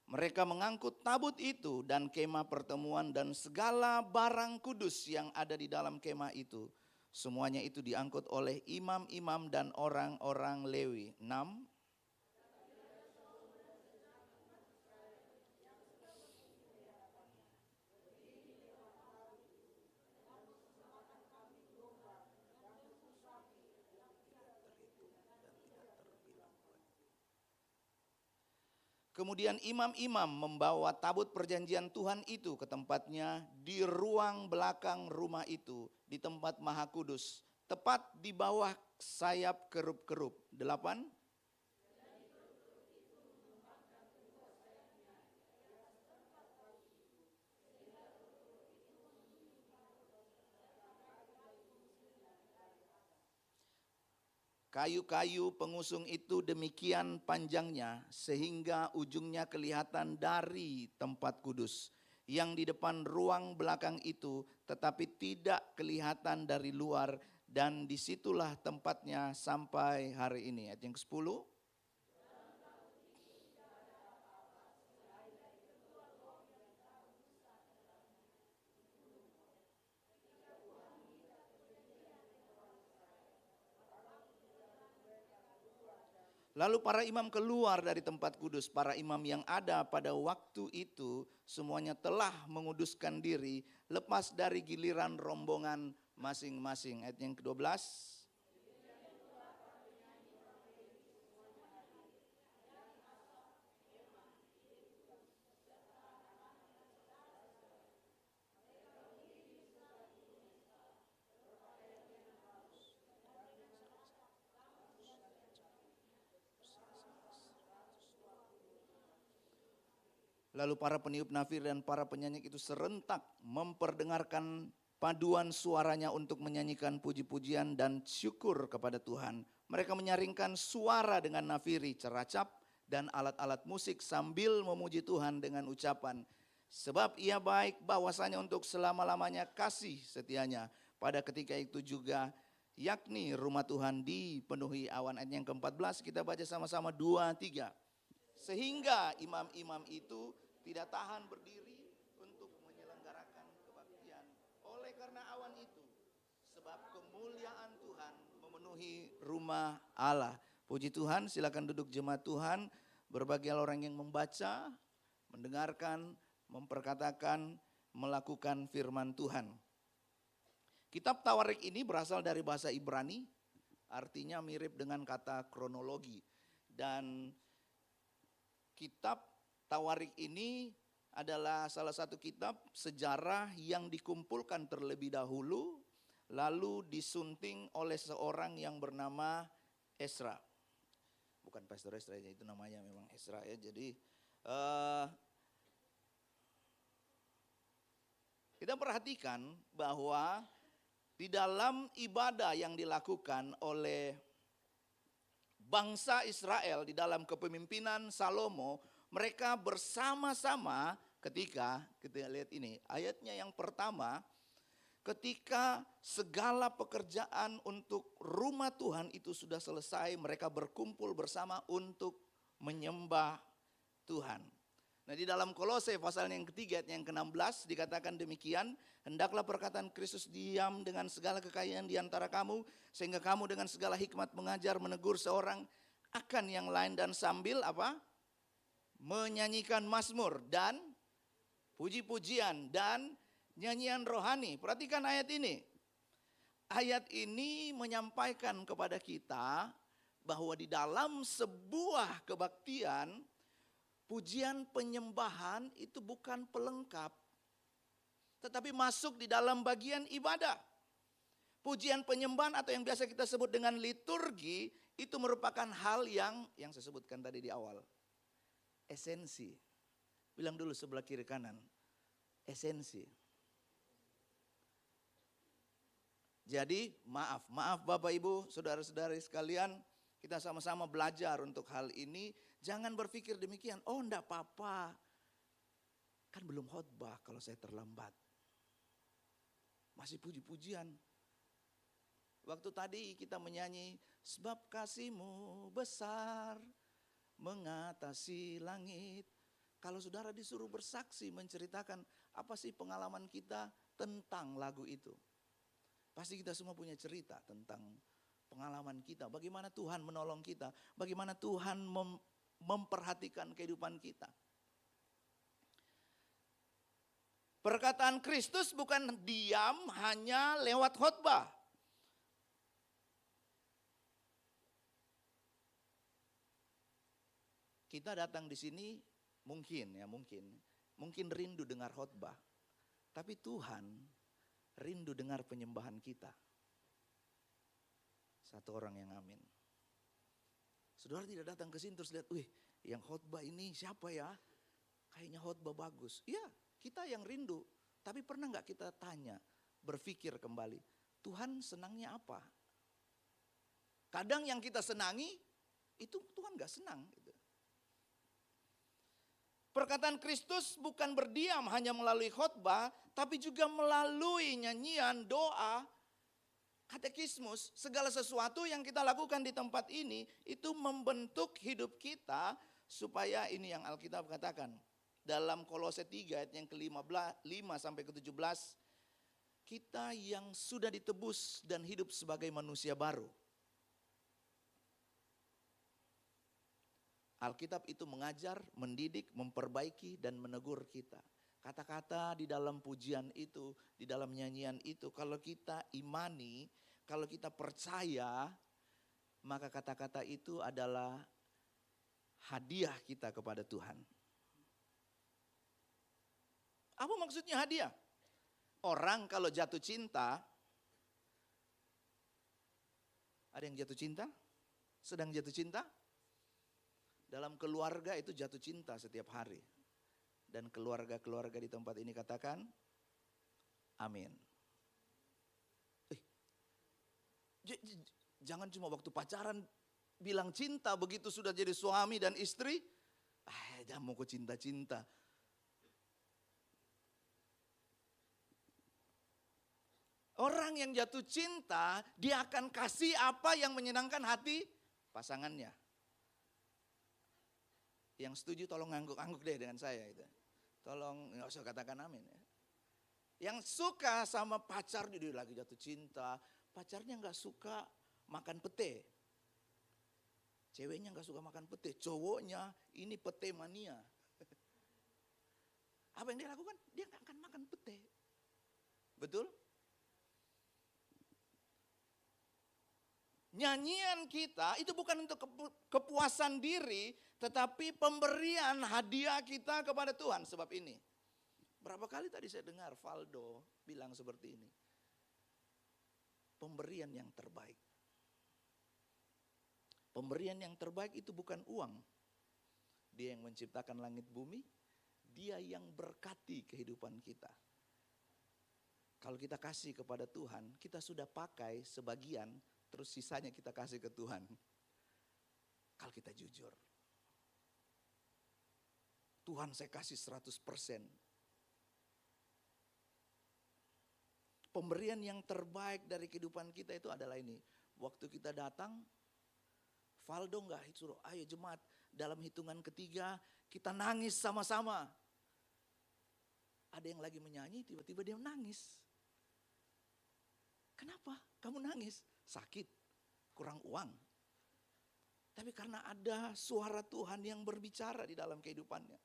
Mereka mengangkut tabut itu dan kemah pertemuan dan segala barang kudus yang ada di dalam kemah itu. Semuanya itu diangkut oleh imam-imam dan orang-orang Lewi. 6. Kemudian imam-imam membawa tabut perjanjian Tuhan itu ke tempatnya di ruang belakang rumah itu, di tempat maha kudus, tepat di bawah sayap kerup-kerup. 8. Kayu-kayu pengusung itu demikian panjangnya sehingga ujungnya kelihatan dari tempat kudus yang di depan ruang belakang itu, tetapi tidak kelihatan dari luar, dan disitulah tempatnya sampai hari ini. Ayat yang ke-10. Lalu para imam keluar dari tempat kudus. Para imam yang ada pada waktu itu semuanya telah menguduskan diri lepas dari giliran rombongan masing-masing. Ayat yang ke-12. Lalu para peniup nafir dan para penyanyi itu serentak memperdengarkan paduan suaranya untuk menyanyikan puji-pujian dan syukur kepada Tuhan. Mereka menyaringkan suara dengan nafiri, ceracap, dan alat-alat musik sambil memuji Tuhan dengan ucapan, sebab ia baik, bahwasanya untuk selama-lamanya kasih setianya. Pada ketika itu juga, yakni rumah Tuhan dipenuhi awan. Ayat yang ke-14 kita baca sama-sama 2, 3. Sehingga imam-imam itu tidak tahan berdiri untuk menyelenggarakan kebaktian oleh karena awan itu, sebab kemuliaan Tuhan memenuhi rumah Allah. Puji Tuhan, silakan duduk jemaat Tuhan. Berbagai orang yang membaca, mendengarkan, memperkatakan, melakukan firman Tuhan. Kitab Tawarik ini berasal dari bahasa Ibrani, artinya mirip dengan kata kronologi. Dan kitab Tawarik ini adalah salah satu kitab sejarah yang dikumpulkan terlebih dahulu, lalu disunting oleh seorang yang bernama Ezra. Bukan Pastor Ezra, itu namanya memang Ezra ya. Jadi kita perhatikan bahwa di dalam ibadah yang dilakukan oleh bangsa Israel di dalam kepemimpinan Salomo, mereka bersama-sama ketika kita lihat ini ayatnya yang pertama, ketika segala pekerjaan untuk rumah Tuhan itu sudah selesai, mereka berkumpul bersama untuk menyembah Tuhan. Nah, di dalam Kolose pasal yang ketiga ayat yang ke-16 dikatakan demikian, hendaklah perkataan Kristus diam dengan segala kekayaan di antara kamu, sehingga kamu dengan segala hikmat mengajar, menegur seorang akan yang lain, dan sambil apa? Menyanyikan mazmur dan puji-pujian dan nyanyian rohani. Perhatikan ayat ini. Ayat ini menyampaikan kepada kita bahwa di dalam sebuah kebaktian, pujian penyembahan itu bukan pelengkap, tetapi masuk di dalam bagian ibadah. Pujian penyembahan atau yang biasa kita sebut dengan liturgi itu merupakan hal yang saya sebutkan tadi di awal. Esensi. Bilang dulu sebelah kiri kanan. Esensi. Jadi maaf Bapak Ibu, saudara-saudari sekalian, kita sama-sama belajar untuk hal ini. Jangan berpikir demikian, oh enggak apa-apa, kan belum khotbah kalau saya terlambat. Masih puji-pujian. Waktu tadi kita menyanyi, sebab kasih-Mu besar mengatasi langit. Kalau saudara disuruh bersaksi menceritakan apa sih pengalaman kita tentang lagu itu. Pasti kita semua punya cerita tentang pengalaman kita. Bagaimana Tuhan menolong kita. Bagaimana Tuhan memperhatikan kehidupan kita. Perkataan Kristus bukan diam hanya lewat khotbah. Kita datang di sini mungkin rindu dengar khotbah. Tapi Tuhan rindu dengar penyembahan kita. Satu orang yang amin. Saudara tidak datang ke sini terus lihat, yang khotbah ini siapa ya? Kayaknya khotbah bagus. Iya, kita yang rindu. Tapi pernah nggak kita tanya, berpikir kembali, Tuhan senangnya apa? Kadang yang kita senangi, itu Tuhan nggak senang. Gitu. Perkataan Kristus bukan berdiam hanya melalui khotbah, tapi juga melalui nyanyian, doa, katekismus, segala sesuatu yang kita lakukan di tempat ini, itu membentuk hidup kita supaya ini yang Alkitab katakan. Dalam Kolose 3 ayat yang ke-5 sampai ke-17, kita yang sudah ditebus dan hidup sebagai manusia baru. Alkitab itu mengajar, mendidik, memperbaiki, dan menegur kita. Kata-kata di dalam pujian itu, di dalam nyanyian itu, kalau kita imani, kalau kita percaya, maka kata-kata itu adalah hadiah kita kepada Tuhan. Apa maksudnya hadiah? Orang kalau jatuh cinta, ada yang jatuh cinta? Sedang jatuh cinta? Dalam keluarga itu jatuh cinta setiap hari. Dan keluarga-keluarga di tempat ini katakan, amin. Jangan cuma waktu pacaran bilang cinta, begitu sudah jadi suami dan istri, jangan mau ke cinta-cinta. Orang yang jatuh cinta, dia akan kasih apa yang menyenangkan hati pasangannya. Yang setuju tolong ngangguk-ngangguk deh dengan saya itu. Tolong nggak usah katakan amin ya. Yang suka sama pacar dia lagi jatuh cinta, pacarnya nggak suka makan pete. Ceweknya nggak suka makan pete, cowoknya ini pete mania. Apa yang dia lakukan? Dia nggak akan makan pete. Betul? Nyanyian kita itu bukan untuk kepuasan diri, tetapi pemberian hadiah kita kepada Tuhan. Sebab ini, berapa kali tadi saya dengar Valdo bilang seperti ini. Pemberian yang terbaik. Pemberian yang terbaik itu bukan uang. Dia yang menciptakan langit bumi, dia yang berkati kehidupan kita. Kalau kita kasih kepada Tuhan, kita sudah pakai sebagian, terus sisanya kita kasih ke Tuhan. Kalau kita jujur. Tuhan saya kasih 100%. Pemberian yang terbaik dari kehidupan kita itu adalah ini. Waktu kita datang, Valdo enggak suruh, ayo jemaat dalam hitungan ketiga kita nangis sama-sama. Ada yang lagi menyanyi, tiba-tiba dia nangis. Kenapa? Kamu nangis? Sakit, kurang uang. Tapi karena ada suara Tuhan yang berbicara di dalam kehidupannya.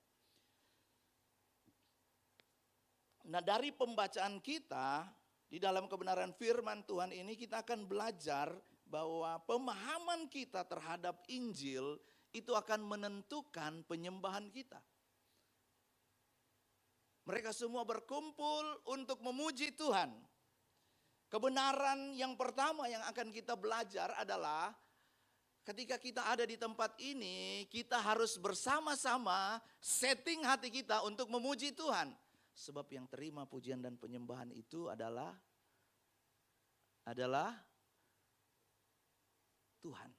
Nah, dari pembacaan kita di dalam kebenaran firman Tuhan ini kita akan belajar bahwa pemahaman kita terhadap Injil itu akan menentukan penyembahan kita. Mereka semua berkumpul untuk memuji Tuhan. Kebenaran yang pertama yang akan kita belajar adalah ketika kita ada di tempat ini, kita harus bersama-sama setting hati kita untuk memuji Tuhan. Sebab yang terima pujian dan penyembahan itu adalah Tuhan.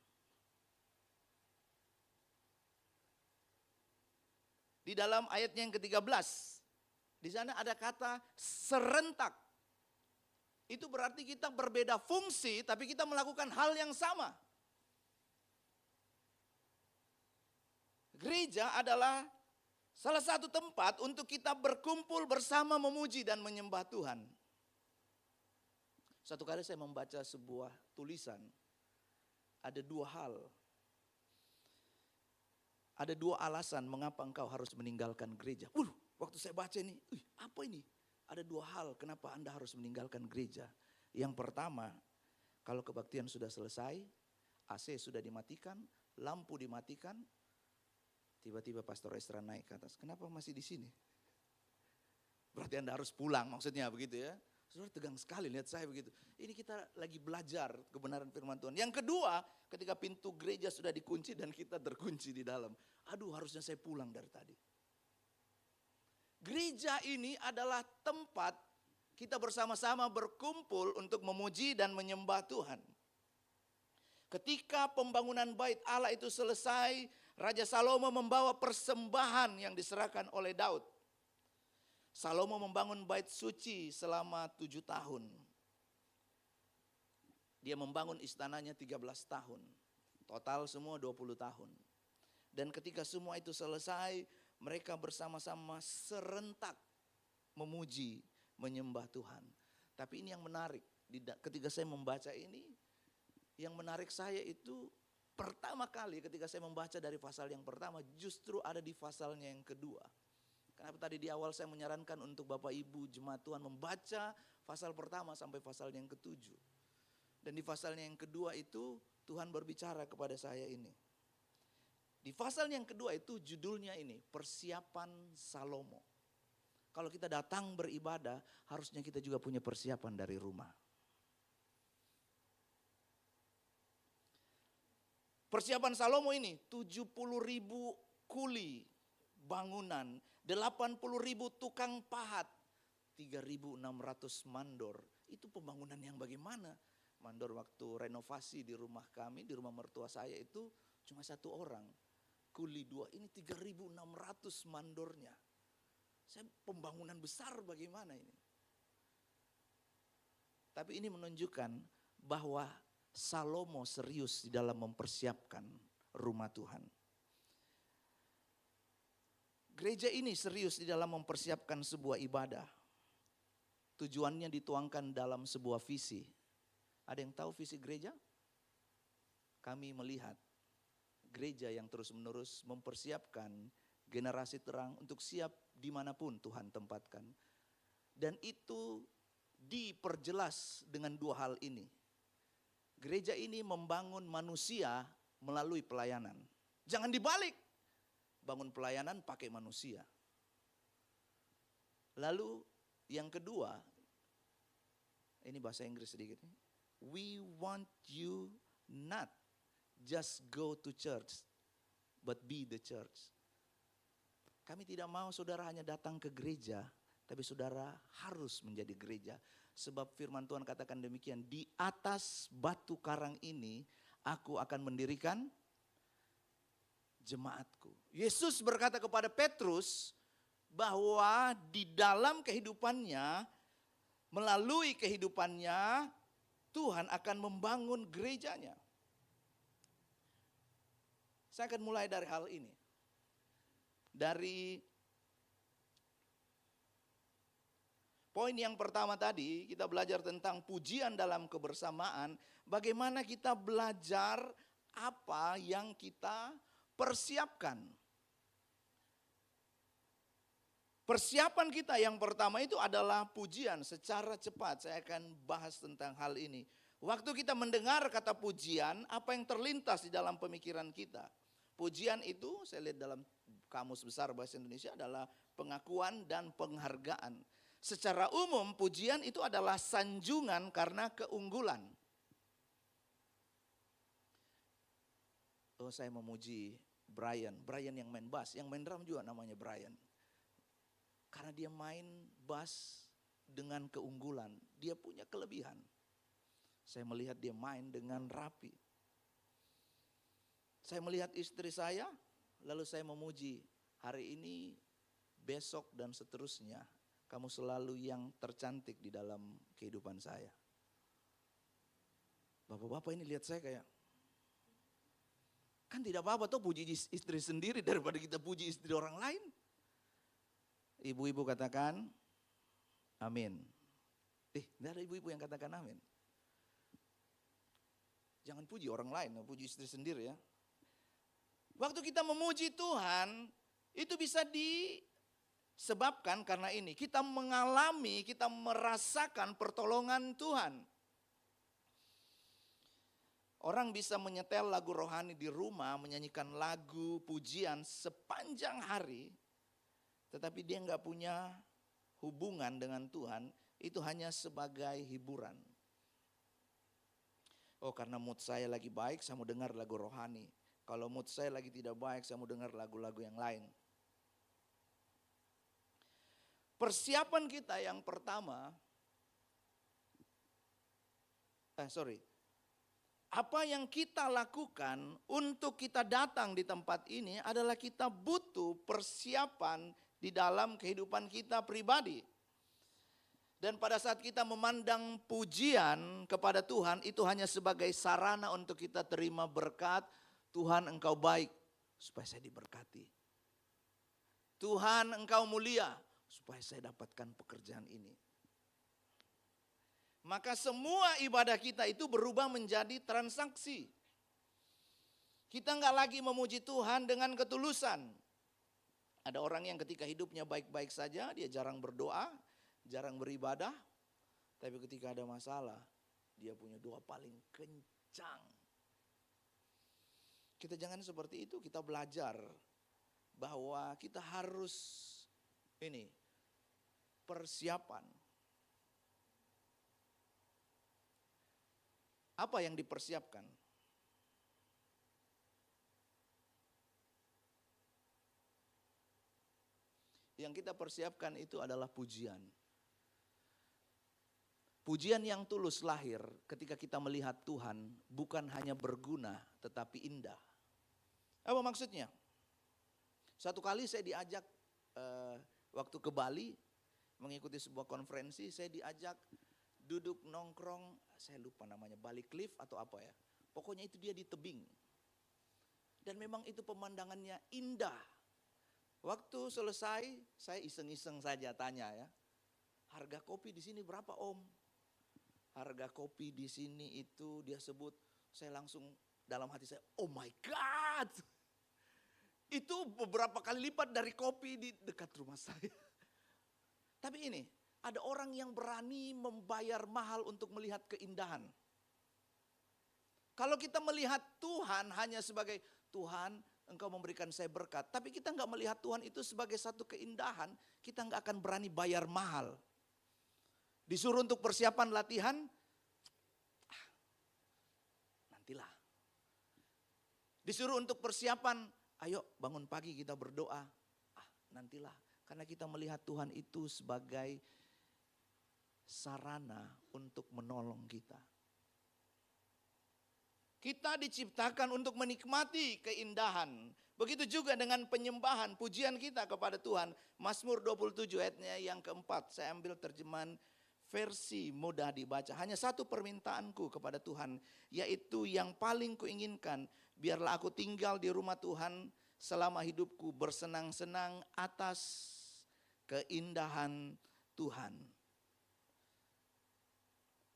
Di dalam ayatnya yang ke-13, di sana ada kata serentak. Itu berarti kita berbeda fungsi, tapi kita melakukan hal yang sama. Gereja adalah salah satu tempat untuk kita berkumpul bersama memuji dan menyembah Tuhan. Satu kali saya membaca sebuah tulisan, ada dua hal. Ada dua alasan mengapa engkau harus meninggalkan gereja. Waktu saya baca ini, apa ini? Ada dua hal kenapa Anda harus meninggalkan gereja. Yang pertama, kalau kebaktian sudah selesai, AC sudah dimatikan, lampu dimatikan, tiba-tiba Pastor Esra naik ke atas. Kenapa masih di sini? Berarti Anda harus pulang, maksudnya begitu ya. Saudara tegang sekali lihat saya begitu. Ini kita lagi belajar kebenaran firman Tuhan. Yang kedua, ketika pintu gereja sudah dikunci dan kita terkunci di dalam. Harusnya saya pulang dari tadi. Gereja ini adalah tempat kita bersama-sama berkumpul untuk memuji dan menyembah Tuhan. Ketika pembangunan bait Allah itu selesai, Raja Salomo membawa persembahan yang diserahkan oleh Daud. Salomo membangun bait suci selama 7 tahun. Dia membangun istananya 13 tahun. Total semua 20 tahun. Dan ketika semua itu selesai, mereka bersama-sama serentak memuji, menyembah Tuhan. Tapi ini yang menarik. Ketika saya membaca ini, yang menarik saya itu pertama kali ketika saya membaca dari pasal yang pertama, justru ada di pasalnya yang kedua. Kenapa tadi di awal saya menyarankan untuk Bapak Ibu jemaat Tuhan membaca pasal pertama sampai pasal yang ke-7. Dan di pasalnya yang kedua itu Tuhan berbicara kepada saya ini. Di pasal yang kedua itu judulnya ini, persiapan Salomo. Kalau kita datang beribadah, harusnya kita juga punya persiapan dari rumah. Persiapan Salomo ini 70.000 kuli bangunan, 80.000 tukang pahat, 3.600 mandor. Itu pembangunan yang bagaimana? Mandor waktu renovasi di rumah kami, di rumah mertua saya itu cuma 1 orang. Kuli 2, ini 3.600 mandornya. Saya pembangunan besar bagaimana ini? Tapi ini menunjukkan bahwa Salomo serius di dalam mempersiapkan rumah Tuhan. Gereja ini serius di dalam mempersiapkan sebuah ibadah. Tujuannya dituangkan dalam sebuah visi. Ada yang tahu visi gereja? Kami melihat gereja yang terus-menerus mempersiapkan generasi terang untuk siap dimanapun Tuhan tempatkan. Dan itu diperjelas dengan 2 hal ini. Gereja ini membangun manusia melalui pelayanan. Jangan dibalik. Bangun pelayanan pakai manusia. Lalu yang kedua, ini bahasa Inggris sedikit. We want you not just go to church, but be the church. Kami tidak mau saudara hanya datang ke gereja, tapi saudara harus menjadi gereja. Sebab firman Tuhan katakan demikian, di atas batu karang ini aku akan mendirikan jemaatku. Yesus berkata kepada Petrus bahwa di dalam kehidupannya melalui kehidupannya Tuhan akan membangun gerejanya. Saya akan mulai dari hal ini. Dari poin yang pertama tadi, kita belajar tentang pujian dalam kebersamaan. Bagaimana kita belajar apa yang kita persiapkan. Persiapan kita yang pertama itu adalah pujian. Secara cepat saya akan bahas tentang hal ini. Waktu kita mendengar kata pujian, apa yang terlintas di dalam pemikiran kita? Pujian itu saya lihat dalam Kamus Besar Bahasa Indonesia adalah pengakuan dan penghargaan. Secara umum pujian itu adalah sanjungan karena keunggulan. Oh, saya memuji Brian yang main bass, yang main drum juga namanya Brian. Karena dia main bass dengan keunggulan, dia punya kelebihan. Saya melihat dia main dengan rapi. Saya melihat istri saya, lalu saya memuji, hari ini, besok dan seterusnya, kamu selalu yang tercantik di dalam kehidupan saya. Bapak-bapak ini lihat saya kayak, kan tidak apa-apa tuh puji istri sendiri daripada kita puji istri orang lain. Ibu-ibu katakan, amin. Tidak ada ibu-ibu yang katakan amin. Jangan puji orang lain, puji istri sendiri ya. Waktu kita memuji Tuhan, itu bisa disebabkan karena ini. Kita mengalami, kita merasakan pertolongan Tuhan. Orang bisa menyetel lagu rohani di rumah, menyanyikan lagu pujian sepanjang hari. Tetapi dia nggak punya hubungan dengan Tuhan, itu hanya sebagai hiburan. Oh, karena mood saya lagi baik, saya mau dengar lagu rohani. Kalau mood saya lagi tidak baik, saya mau dengar lagu-lagu yang lain. Persiapan kita yang pertama, apa yang kita lakukan untuk kita datang di tempat ini adalah kita butuh persiapan di dalam kehidupan kita pribadi. Dan pada saat kita memandang pujian kepada Tuhan, itu hanya sebagai sarana untuk kita terima berkat. Tuhan engkau baik, supaya saya diberkati. Tuhan engkau mulia, supaya saya dapatkan pekerjaan ini. Maka semua ibadah kita itu berubah menjadi transaksi. Kita enggak lagi memuji Tuhan dengan ketulusan. Ada orang yang ketika hidupnya baik-baik saja, dia jarang berdoa, jarang beribadah. Tapi ketika ada masalah, dia punya doa paling kencang. Kita jangan seperti itu, kita belajar bahwa kita harus persiapan. Apa yang dipersiapkan? Yang kita persiapkan itu adalah pujian. Pujian yang tulus lahir ketika kita melihat Tuhan bukan hanya berguna tetapi indah. Apa maksudnya? Satu kali saya diajak waktu ke Bali mengikuti sebuah konferensi, saya diajak duduk nongkrong, saya lupa namanya, Bali Cliff atau apa ya. Pokoknya itu dia di tebing. Dan memang itu pemandangannya indah. Waktu selesai, saya iseng-iseng saja tanya ya, harga kopi di sini berapa om? Harga kopi di sini itu dia sebut, saya langsung dalam hati saya, oh my God. Itu beberapa kali lipat dari kopi di dekat rumah saya. Tapi ini, ada orang yang berani membayar mahal untuk melihat keindahan. Kalau kita melihat Tuhan hanya sebagai, Tuhan engkau memberikan saya berkat. Tapi kita enggak melihat Tuhan itu sebagai satu keindahan, kita enggak akan berani bayar mahal. Disuruh untuk persiapan latihan, nantilah. Disuruh untuk persiapan, ayo bangun pagi kita berdoa, nantilah. Karena kita melihat Tuhan itu sebagai sarana untuk menolong kita. Kita diciptakan untuk menikmati keindahan. Begitu juga dengan penyembahan, pujian kita kepada Tuhan. Mazmur 27 ayatnya yang keempat, saya ambil terjemahan versi mudah dibaca. Hanya satu permintaanku kepada Tuhan, yaitu yang paling kuinginkan, biarlah aku tinggal di rumah Tuhan selama hidupku, bersenang-senang atas keindahan Tuhan.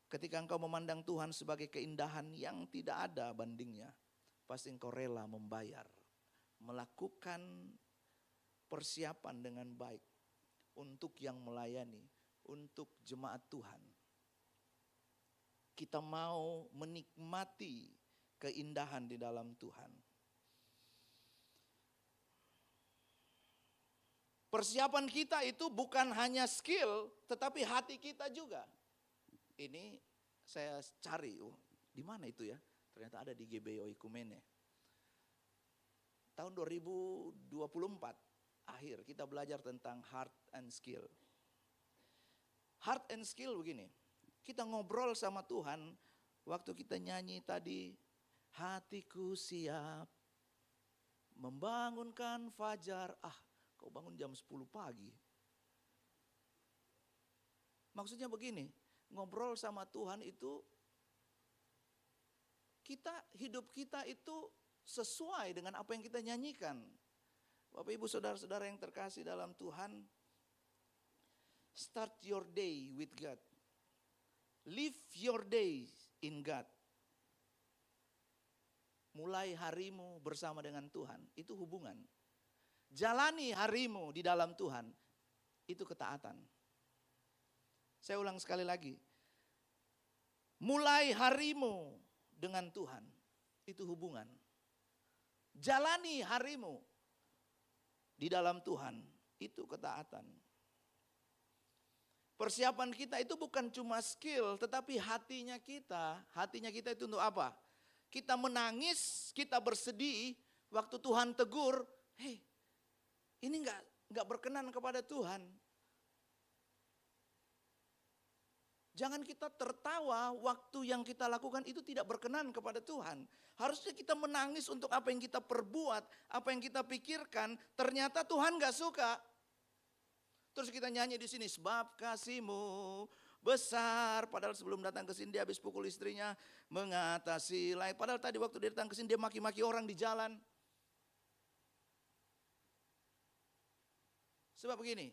Ketika engkau memandang Tuhan sebagai keindahan yang tidak ada bandingnya, pasti engkau rela membayar, melakukan persiapan dengan baik untuk yang melayani, untuk jemaat Tuhan. Kita mau menikmati keindahan di dalam Tuhan. Persiapan kita itu bukan hanya skill, tetapi hati kita juga. Ini saya cari, di mana itu ya? Ternyata ada di GBO Ikumene. Tahun 2024 akhir kita belajar tentang heart and skill. Heart and skill begini, kita ngobrol sama Tuhan waktu kita nyanyi tadi, hatiku siap membangunkan fajar. Kau bangun jam 10 pagi. Maksudnya begini, ngobrol sama Tuhan itu, hidup kita itu sesuai dengan apa yang kita nyanyikan. Bapak Ibu saudara-saudara yang terkasih dalam Tuhan, start your day with God. Live your day in God. Mulai harimu bersama dengan Tuhan, itu hubungan. Jalani harimu di dalam Tuhan, itu ketaatan. Saya ulang sekali lagi. Mulai harimu dengan Tuhan, itu hubungan. Jalani harimu di dalam Tuhan, itu ketaatan. Persiapan kita itu bukan cuma skill, tetapi hatinya kita. Hatinya kita itu untuk apa? Kita menangis, kita bersedih, waktu Tuhan tegur, hei, ini enggak berkenan kepada Tuhan. Jangan kita tertawa waktu yang kita lakukan itu tidak berkenan kepada Tuhan. Harusnya kita menangis untuk apa yang kita perbuat, apa yang kita pikirkan. Ternyata Tuhan enggak suka. Terus kita nyanyi di sini, sebab kasih-Mu besar. Padahal sebelum datang ke sini dia habis pukul istrinya, mengatasi lain. Padahal tadi waktu dia datang ke sini dia maki-maki orang di jalan. Sebab begini,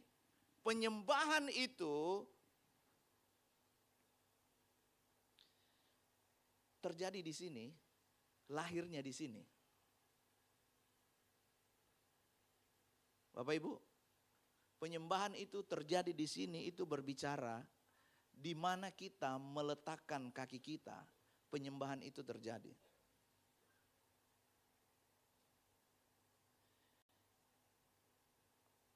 penyembahan itu terjadi di sini, lahirnya di sini. Bapak Ibu, penyembahan itu terjadi di sini, itu berbicara di mana kita meletakkan kaki kita, penyembahan itu terjadi.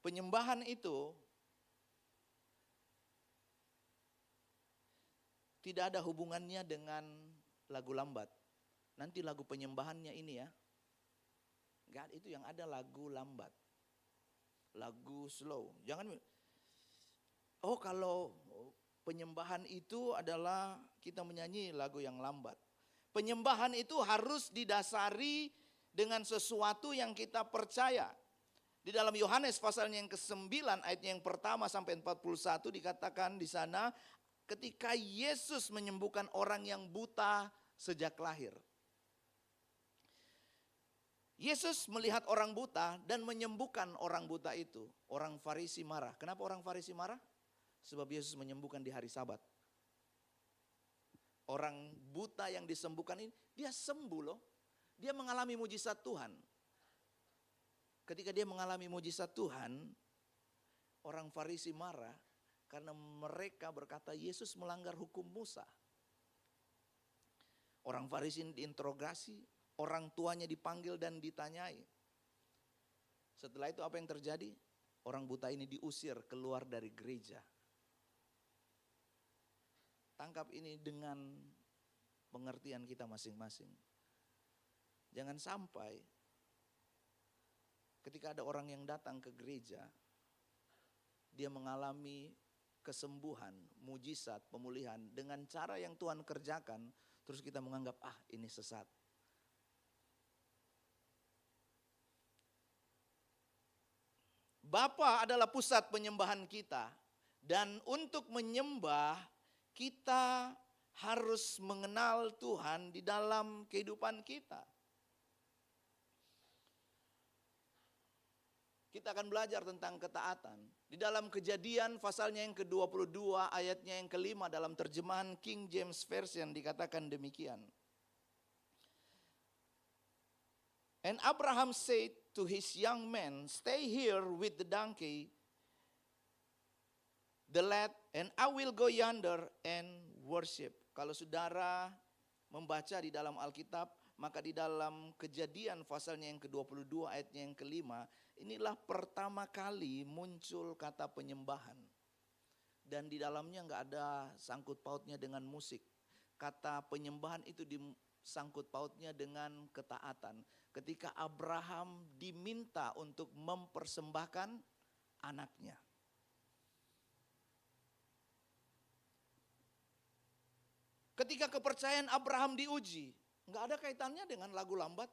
Penyembahan itu tidak ada hubungannya dengan lagu lambat. Nanti lagu penyembahannya ini ya. Enggak, itu yang ada lagu lambat. Lagu slow. Jangan, kalau penyembahan itu adalah kita menyanyi lagu yang lambat. Penyembahan itu harus didasari dengan sesuatu yang kita percaya. Di dalam Yohanes pasalnya yang ke-9 ayatnya yang pertama sampai 41 dikatakan di sana, ketika Yesus menyembuhkan orang yang buta sejak lahir. Yesus melihat orang buta dan menyembuhkan orang buta itu. Orang Farisi marah. Kenapa orang Farisi marah? Sebab Yesus menyembuhkan di hari Sabat. Orang buta yang disembuhkan ini, dia sembuh loh. Dia mengalami mujizat Tuhan. Ketika dia mengalami mujizat Tuhan, orang Farisi marah karena mereka berkata Yesus melanggar hukum Musa. Orang Farisi diinterogasi, orang tuanya dipanggil dan ditanyai. Setelah itu apa yang terjadi? Orang buta ini diusir keluar dari gereja. Tangkap ini dengan pengertian kita masing-masing. Jangan sampai ketika ada orang yang datang ke gereja, dia mengalami kesembuhan, mujizat, pemulihan dengan cara yang Tuhan kerjakan, terus kita menganggap ini sesat. Bapa adalah pusat penyembahan kita, dan untuk menyembah kita harus mengenal Tuhan di dalam kehidupan kita. Kita akan belajar tentang ketaatan. Di dalam Kejadian pasalnya yang ke-22 ayatnya yang ke-5 dalam terjemahan King James Version dikatakan demikian. And Abraham said to his young men, stay here with the donkey, the lad, and I will go yonder and worship. Kalau saudara membaca di dalam Alkitab, maka di dalam Kejadian pasalnya yang ke-22 ayatnya yang ke-5, inilah pertama kali muncul kata penyembahan. Dan di dalamnya enggak ada sangkut pautnya dengan musik. Kata penyembahan itu disangkut pautnya dengan ketaatan. Ketika Abraham diminta untuk mempersembahkan anaknya. Ketika kepercayaan Abraham diuji, enggak ada kaitannya dengan lagu lambat.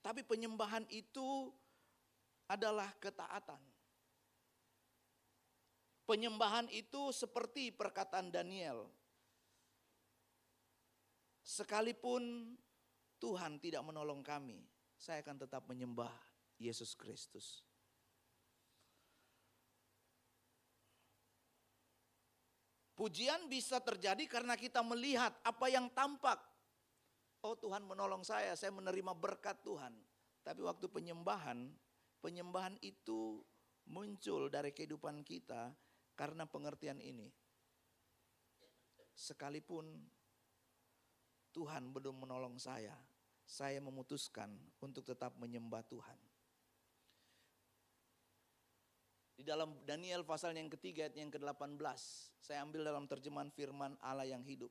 Tapi penyembahan itu adalah ketaatan. Penyembahan itu seperti perkataan Daniel. Sekalipun Tuhan tidak menolong kami, saya akan tetap menyembah Yesus Kristus. Pujian bisa terjadi karena kita melihat apa yang tampak. Oh, Tuhan menolong saya menerima berkat Tuhan. Tapi waktu penyembahan itu muncul dari kehidupan kita karena pengertian ini. Sekalipun Tuhan belum menolong saya memutuskan untuk tetap menyembah Tuhan. Di dalam Daniel pasal yang ketiga ayat yang ke-18, saya ambil dalam terjemahan firman Allah yang hidup.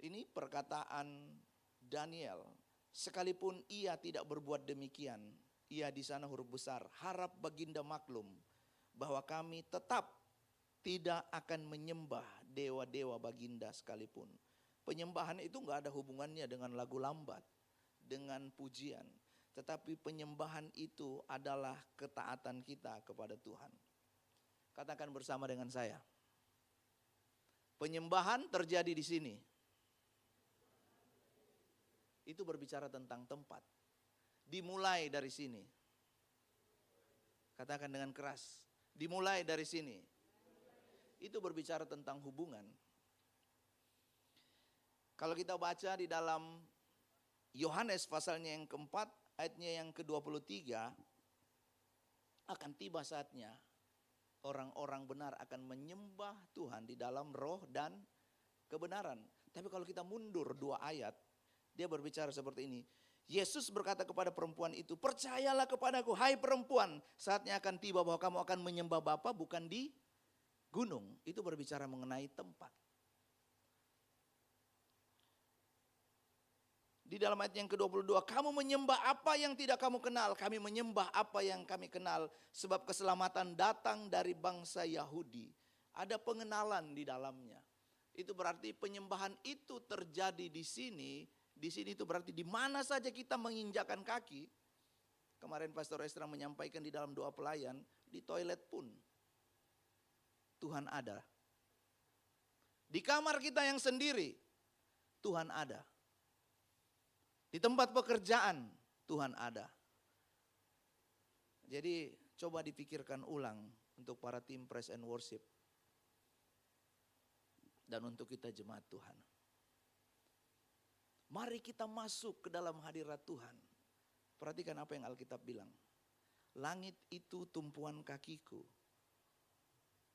Ini perkataan Daniel, sekalipun ia tidak berbuat demikian, ia di sana huruf besar, harap baginda maklum bahwa kami tetap tidak akan menyembah dewa-dewa baginda sekalipun. Penyembahan itu enggak ada hubungannya dengan lagu lambat, dengan pujian. Tetapi penyembahan itu adalah ketaatan kita kepada Tuhan. Katakan bersama dengan saya. Penyembahan terjadi di sini. Itu berbicara tentang tempat. Dimulai dari sini. Katakan dengan keras. Dimulai dari sini. Itu berbicara tentang hubungan. Kalau kita baca di dalam Yohanes pasalnya yang keempat, ayatnya yang ke-23, akan tiba saatnya orang-orang benar akan menyembah Tuhan di dalam roh dan kebenaran. Tapi kalau kita mundur 2 ayat, dia berbicara seperti ini. Yesus berkata kepada perempuan itu, percayalah kepadaku, hai perempuan, saatnya akan tiba bahwa kamu akan menyembah Bapa bukan di gunung. Itu berbicara mengenai tempat. Di dalam ayat yang ke-22, kamu menyembah apa yang tidak kamu kenal, kami menyembah apa yang kami kenal, sebab keselamatan datang dari bangsa Yahudi. Ada pengenalan di dalamnya. Itu berarti penyembahan itu terjadi di sini. Di sini itu berarti di mana saja kita menginjakkan kaki. Kemarin Pastor Estra menyampaikan di dalam doa pelayan, di toilet pun Tuhan ada. Di kamar kita yang sendiri, Tuhan ada. Di tempat pekerjaan, Tuhan ada. Jadi coba dipikirkan ulang untuk para tim praise and worship. Dan untuk kita jemaat Tuhan. Mari kita masuk ke dalam hadirat Tuhan. Perhatikan apa yang Alkitab bilang. Langit itu tumpuan kakiku.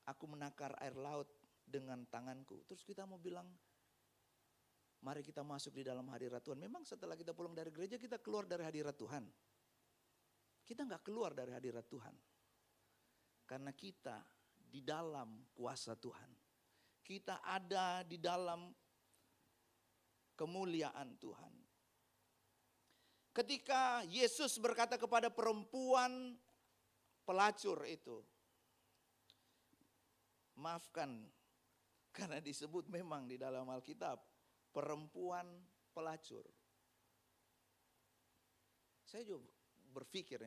Aku menakar air laut dengan tanganku. Terus kita mau bilang, mari kita masuk di dalam hadirat Tuhan. Memang setelah kita pulang dari gereja kita keluar dari hadirat Tuhan. Kita gak keluar dari hadirat Tuhan. Karena kita di dalam kuasa Tuhan. Kita ada di dalam kemuliaan Tuhan. Ketika Yesus berkata kepada perempuan pelacur itu, maafkan karena disebut memang di dalam Alkitab perempuan pelacur. Saya juga berpikir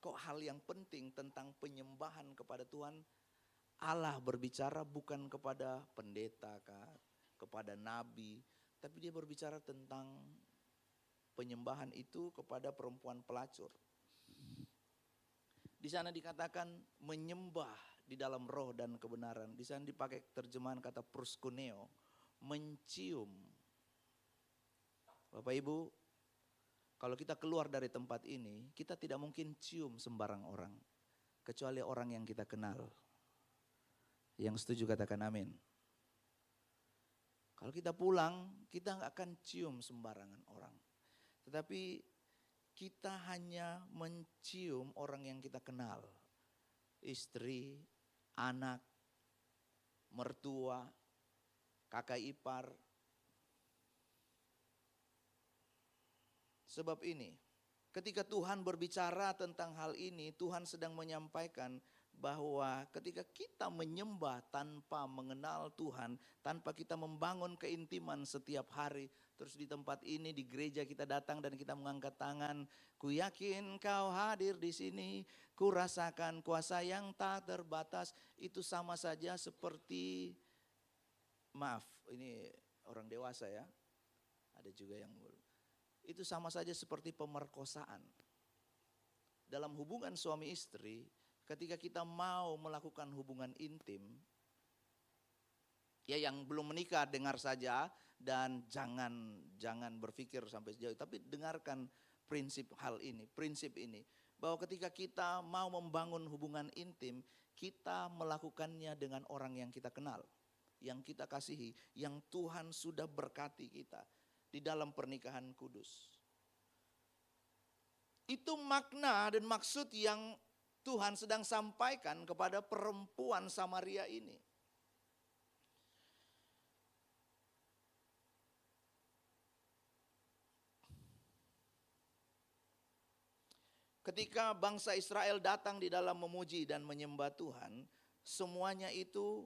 kok hal yang penting tentang penyembahan kepada Tuhan Allah berbicara bukan kepada pendeta kah, kepada nabi, tapi dia berbicara tentang penyembahan itu kepada perempuan pelacur. Di sana dikatakan menyembah di dalam roh dan kebenaran. Di sana dipakai terjemahan kata proskuneo, mencium. Bapak Ibu, kalau kita keluar dari tempat ini, kita tidak mungkin cium sembarang orang, kecuali orang yang kita kenal. Yang setuju katakan amin. Kalau kita pulang, kita nggak akan cium sembarangan orang. Tetapi kita hanya mencium orang yang kita kenal. Istri, anak, mertua, kakak ipar. Sebab ini, ketika Tuhan berbicara tentang hal ini, Tuhan sedang menyampaikan bahwa ketika kita menyembah tanpa mengenal Tuhan, tanpa kita membangun keintiman setiap hari, terus di tempat ini di gereja kita datang dan kita mengangkat tangan, ku yakin kau hadir di sini, ku rasakan kuasa yang tak terbatas, itu sama saja seperti, maaf ini orang dewasa ya, ada juga yang itu sama saja seperti pemerkosaan. Dalam hubungan suami istri, ketika kita mau melakukan hubungan intim, ya yang belum menikah dengar saja dan jangan berpikir sampai sejauh, tapi dengarkan prinsip ini, bahwa ketika kita mau membangun hubungan intim, kita melakukannya dengan orang yang kita kenal, yang kita kasihi, yang Tuhan sudah berkati kita di dalam pernikahan kudus. Itu makna dan maksud yang Tuhan sedang sampaikan kepada perempuan Samaria ini. Ketika bangsa Israel datang di dalam memuji dan menyembah Tuhan, semuanya itu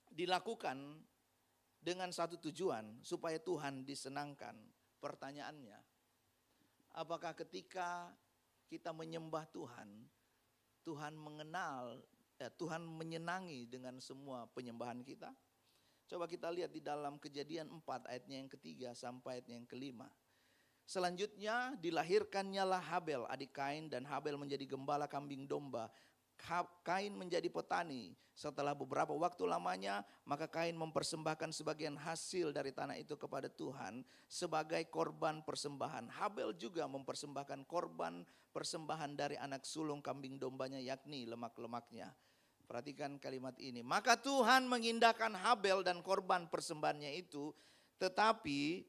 dilakukan dengan satu tujuan, supaya Tuhan disenangkan. Pertanyaannya, apakah ketika kita menyembah Tuhan, Tuhan Tuhan menyenangi dengan semua penyembahan kita? Coba kita lihat di dalam Kejadian 4 ayatnya yang ketiga sampai ayatnya yang kelima. Selanjutnya dilahirkannyalah Habel adik Kain, dan Habel menjadi gembala kambing domba. Kain menjadi petani. Setelah beberapa waktu lamanya, maka Kain mempersembahkan sebagian hasil dari tanah itu kepada Tuhan sebagai korban persembahan. Habel juga mempersembahkan korban persembahan dari anak sulung kambing dombanya, yakni lemak-lemaknya. Perhatikan kalimat ini. Maka Tuhan mengindahkan Habel dan korban persembahannya itu, tetapi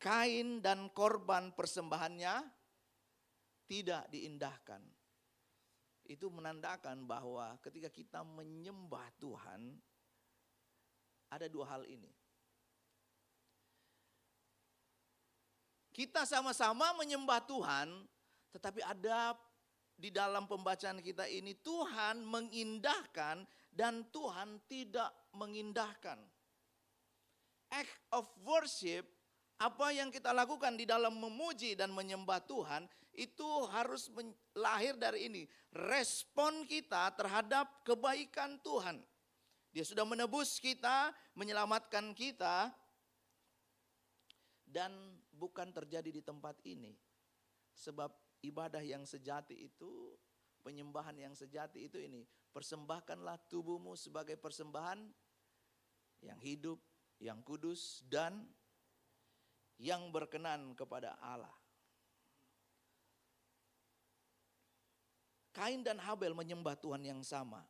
Kain dan korban persembahannya tidak diindahkan. Itu menandakan bahwa ketika kita menyembah Tuhan, ada dua hal ini. Kita sama-sama menyembah Tuhan, tetapi ada di dalam pembacaan kita ini, Tuhan mengindahkan dan Tuhan tidak mengindahkan. Act of worship, apa yang kita lakukan di dalam memuji dan menyembah Tuhan, itu harus lahir dari ini. Respon kita terhadap kebaikan Tuhan. Dia sudah menebus kita, menyelamatkan kita. Dan bukan terjadi di tempat ini. Sebab ibadah yang sejati itu, penyembahan yang sejati itu ini. Persembahkanlah tubuhmu sebagai persembahan yang hidup, yang kudus, dan yang berkenan kepada Allah. Kain dan Habel menyembah Tuhan yang sama.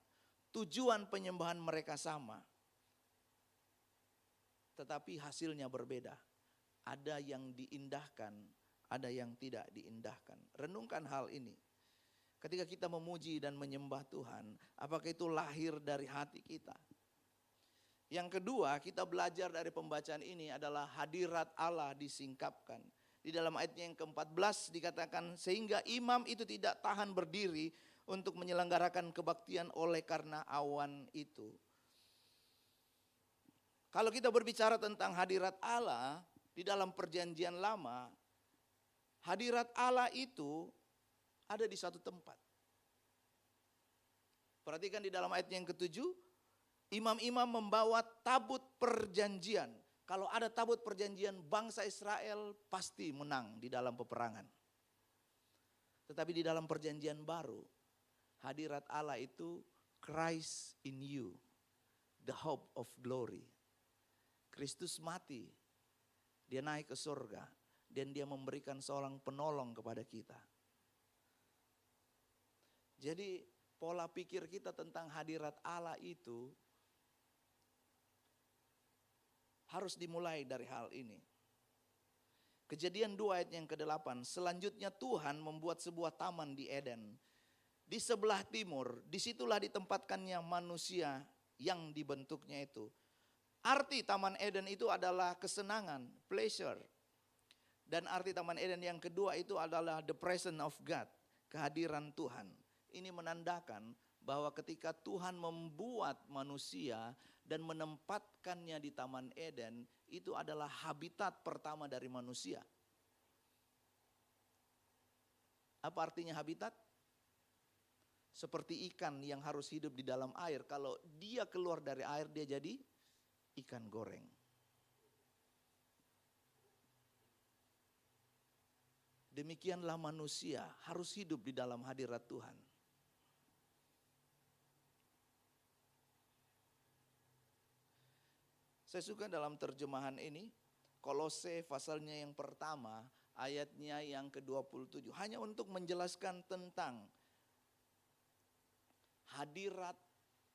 Tujuan penyembahan mereka sama. Tetapi hasilnya berbeda. Ada yang diindahkan, ada yang tidak diindahkan. Renungkan hal ini. Ketika kita memuji dan menyembah Tuhan, apakah itu lahir dari hati kita? Yang kedua, kita belajar dari pembacaan ini adalah hadirat Allah disingkapkan. Di dalam ayatnya yang ke-14 dikatakan, sehingga imam itu tidak tahan berdiri untuk menyelenggarakan kebaktian oleh karena awan itu. Kalau kita berbicara tentang hadirat Allah di dalam perjanjian lama, hadirat Allah itu ada di satu tempat. Perhatikan di dalam ayat yang ketujuh, imam-imam membawa tabut perjanjian. Kalau ada tabut perjanjian, bangsa Israel pasti menang di dalam peperangan. Tetapi di dalam perjanjian baru, hadirat Allah itu Christ in you, the hope of glory. Kristus mati, dia naik ke surga, dan dia memberikan seorang penolong kepada kita. Jadi pola pikir kita tentang hadirat Allah itu harus dimulai dari hal ini. Kejadian 2 ayat yang ke-8, selanjutnya Tuhan membuat sebuah taman di Eden. Di sebelah timur, disitulah ditempatkannya manusia yang dibentuknya itu. Arti Taman Eden itu adalah kesenangan, pleasure. Dan arti Taman Eden yang kedua itu adalah the presence of God, kehadiran Tuhan. Ini menandakan bahwa ketika Tuhan membuat manusia dan menempatkannya di Taman Eden, itu adalah habitat pertama dari manusia. Apa artinya habitat? Seperti ikan yang harus hidup di dalam air. Kalau dia keluar dari air, dia jadi ikan goreng. Demikianlah manusia harus hidup di dalam hadirat Tuhan. Saya suka dalam terjemahan ini, Kolose pasalnya yang pertama, ayatnya yang ke-27. Hanya untuk menjelaskan tentang hadirat,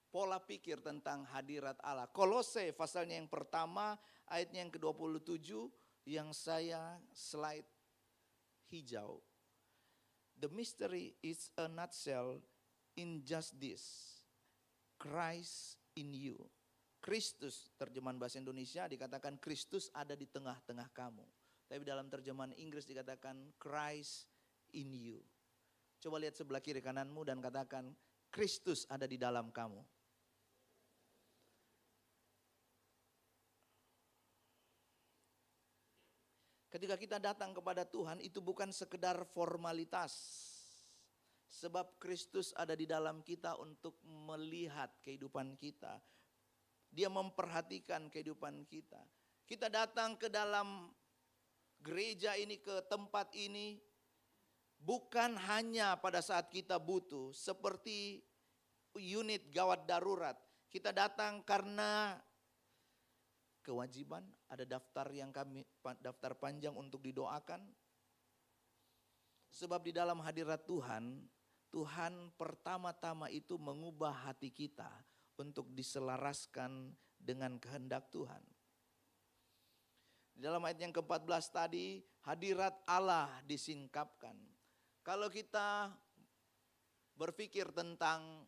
pola pikir tentang hadirat Allah. Kolose pasalnya yang pertama, ayatnya yang ke-27, yang saya slide hijau. The mystery is a nutshell in just this, Christ in you. Kristus, terjemahan bahasa Indonesia dikatakan Kristus ada di tengah-tengah kamu. Tapi dalam terjemahan Inggris dikatakan Christ in you. Coba lihat sebelah kiri kananmu dan katakan Kristus ada di dalam kamu. Ketika kita datang kepada Tuhan itu bukan sekedar formalitas. Sebab Kristus ada di dalam kita untuk melihat kehidupan kita. Dia memperhatikan kehidupan kita. Kita datang ke dalam gereja ini, ke tempat ini, bukan hanya pada saat kita butuh, seperti unit gawat darurat. Kita datang karena kewajiban, ada daftar panjang untuk didoakan. Sebab di dalam hadirat Tuhan, Tuhan pertama-tama itu mengubah hati kita untuk diselaraskan dengan kehendak Tuhan. Di dalam ayat yang ke-14 tadi, hadirat Allah disingkapkan. Kalau kita berpikir tentang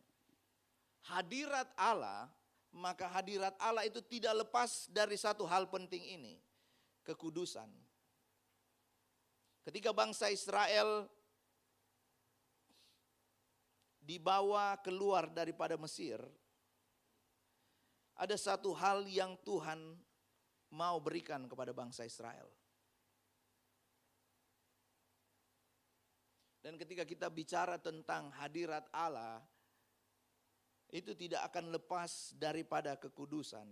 hadirat Allah, maka hadirat Allah itu tidak lepas dari satu hal penting ini, kekudusan. Ketika bangsa Israel dibawa keluar daripada Mesir, ada satu hal yang Tuhan mau berikan kepada bangsa Israel. Dan ketika kita bicara tentang hadirat Allah, itu tidak akan lepas daripada kekudusan.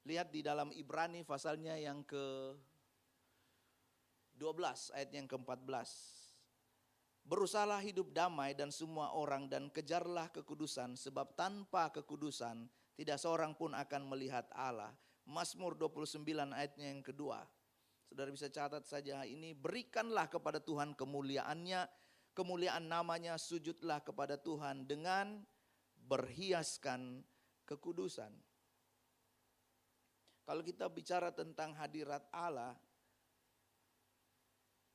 Lihat di dalam Ibrani pasalnya yang ke-12 ayat yang ke-14. Berusahalah hidup damai dan semua orang dan kejarlah kekudusan, sebab tanpa kekudusan tidak seorang pun akan melihat Allah. Mazmur 29 ayatnya yang kedua. Saudara bisa catat saja ini, berikanlah kepada Tuhan kemuliaannya, kemuliaan namanya, sujudlah kepada Tuhan dengan berhiaskan kekudusan. Kalau kita bicara tentang hadirat Allah,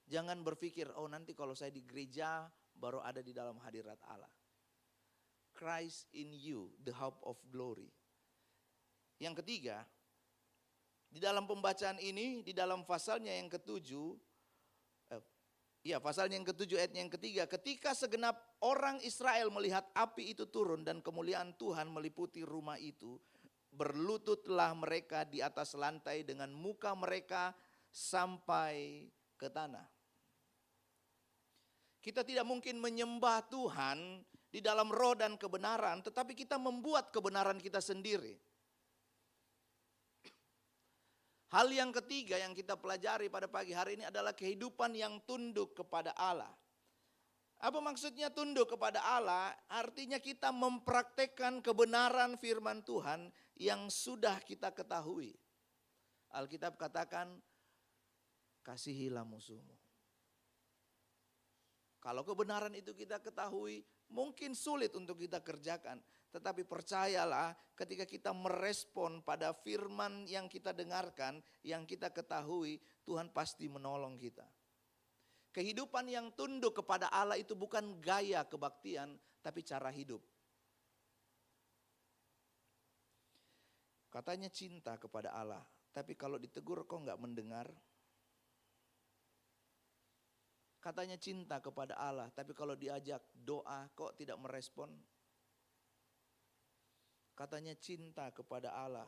jangan berpikir, oh nanti kalau saya di gereja baru ada di dalam hadirat Allah. Christ in you, the hope of glory. Yang ketiga, di dalam pembacaan ini, di dalam pasalnya yang ke-7, pasalnya yang ke-7 ayatnya yang ketiga, ketika segenap orang Israel melihat api itu turun dan kemuliaan Tuhan meliputi rumah itu, berlututlah mereka di atas lantai dengan muka mereka sampai ke tanah. Kita tidak mungkin menyembah Tuhan di dalam roh dan kebenaran, tetapi kita membuat kebenaran kita sendiri. Hal yang ketiga yang kita pelajari pada pagi hari ini adalah kehidupan yang tunduk kepada Allah. Apa maksudnya tunduk kepada Allah? Artinya kita mempraktekkan kebenaran firman Tuhan yang sudah kita ketahui. Alkitab katakan, kasihilah musuhmu. Kalau kebenaran itu kita ketahui, mungkin sulit untuk kita kerjakan. Tetapi percayalah, ketika kita merespon pada firman yang kita dengarkan, yang kita ketahui, Tuhan pasti menolong kita. Kehidupan yang tunduk kepada Allah itu bukan gaya kebaktian, tapi cara hidup. Katanya cinta kepada Allah, tapi kalau ditegur kok nggak mendengar. Katanya cinta kepada Allah, tapi kalau diajak doa kok tidak merespon. Katanya cinta kepada Allah,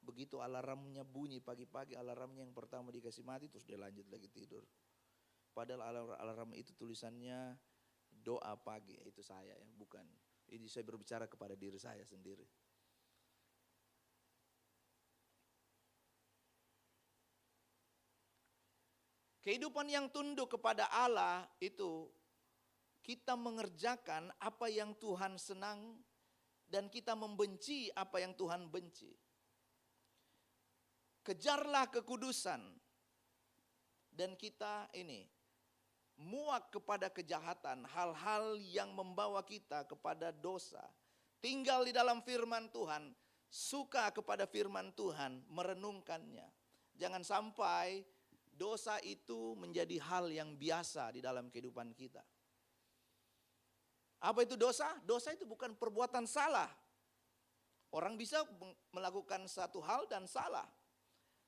begitu alarmnya bunyi pagi-pagi, alarmnya yang pertama dikasih mati terus dia lanjut lagi tidur. Padahal alarm itu tulisannya doa pagi, itu saya ya, bukan. Ini saya berbicara kepada diri saya sendiri. Kehidupan yang tunduk kepada Allah itu kita mengerjakan apa yang Tuhan senang dan kita membenci apa yang Tuhan benci. Kejarlah kekudusan dan kita ini muak kepada kejahatan, hal-hal yang membawa kita kepada dosa. Tinggal di dalam firman Tuhan, suka kepada firman Tuhan, merenungkannya. Jangan sampai dosa itu menjadi hal yang biasa di dalam kehidupan kita. Apa itu dosa? Dosa itu bukan perbuatan salah. Orang bisa melakukan satu hal dan salah.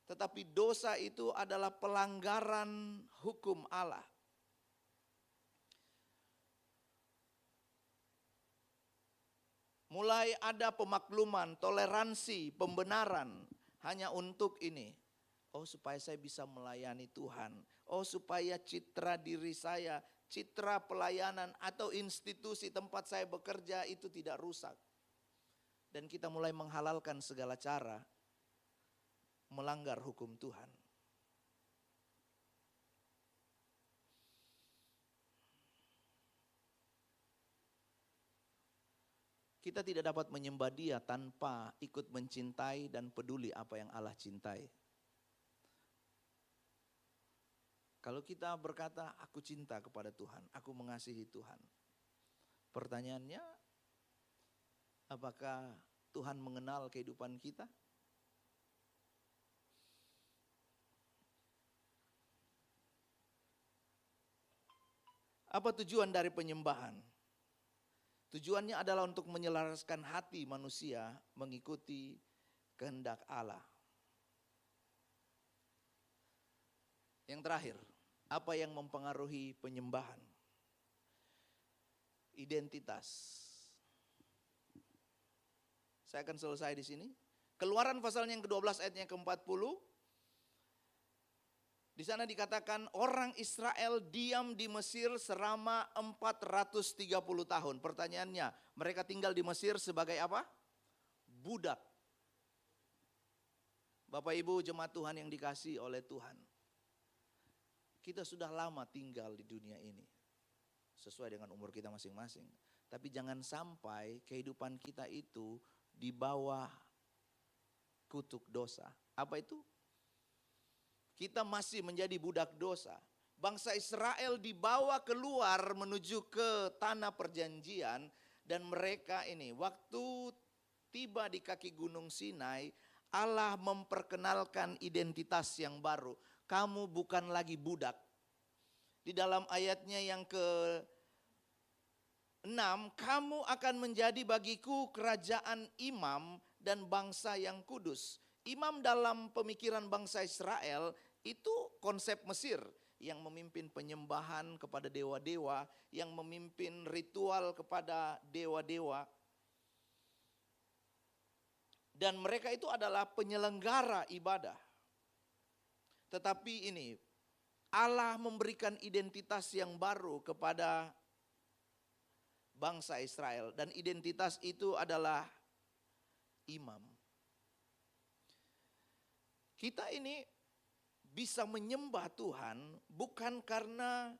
Tetapi dosa itu adalah pelanggaran hukum Allah. Mulai ada pemakluman, toleransi, pembenaran hanya untuk ini. Oh, supaya saya bisa melayani Tuhan. Oh, supaya citra diri saya, citra pelayanan atau institusi tempat saya bekerja itu tidak rusak. Dan kita mulai menghalalkan segala cara melanggar hukum Tuhan. Kita tidak dapat menyembah Dia tanpa ikut mencintai dan peduli apa yang Allah cintai. Kalau kita berkata, aku cinta kepada Tuhan, aku mengasihi Tuhan. Pertanyaannya, apakah Tuhan mengenal kehidupan kita? Apa tujuan dari penyembahan? Tujuannya adalah untuk menyelaraskan hati manusia mengikuti kehendak Allah. Yang terakhir, apa yang mempengaruhi penyembahan? Identitas. Saya akan selesai di sini. Keluaran pasalnya yang ke-12 ayatnya ke-40. Di sana dikatakan orang Israel diam di Mesir selama 430 tahun. Pertanyaannya, mereka tinggal di Mesir sebagai apa? Budak. Bapak Ibu jemaat Tuhan yang dikasihi oleh Tuhan. Kita sudah lama tinggal di dunia ini. Sesuai dengan umur kita masing-masing. Tapi jangan sampai kehidupan kita itu di bawah kutuk dosa. Apa itu? Kita masih menjadi budak dosa. Bangsa Israel dibawa keluar menuju ke tanah perjanjian. Dan mereka ini waktu tiba di kaki gunung Sinai, Allah memperkenalkan identitas yang baru. Kamu bukan lagi budak. Di dalam ayatnya yang ke-6, kamu akan menjadi bagiku kerajaan imam dan bangsa yang kudus. Imam dalam pemikiran bangsa Israel itu konsep Mesir yang memimpin penyembahan kepada dewa-dewa, yang memimpin ritual kepada dewa-dewa. Dan mereka itu adalah penyelenggara ibadah. Tetapi ini, Allah memberikan identitas yang baru kepada bangsa Israel. Dan identitas itu adalah imam. Kita ini bisa menyembah Tuhan bukan karena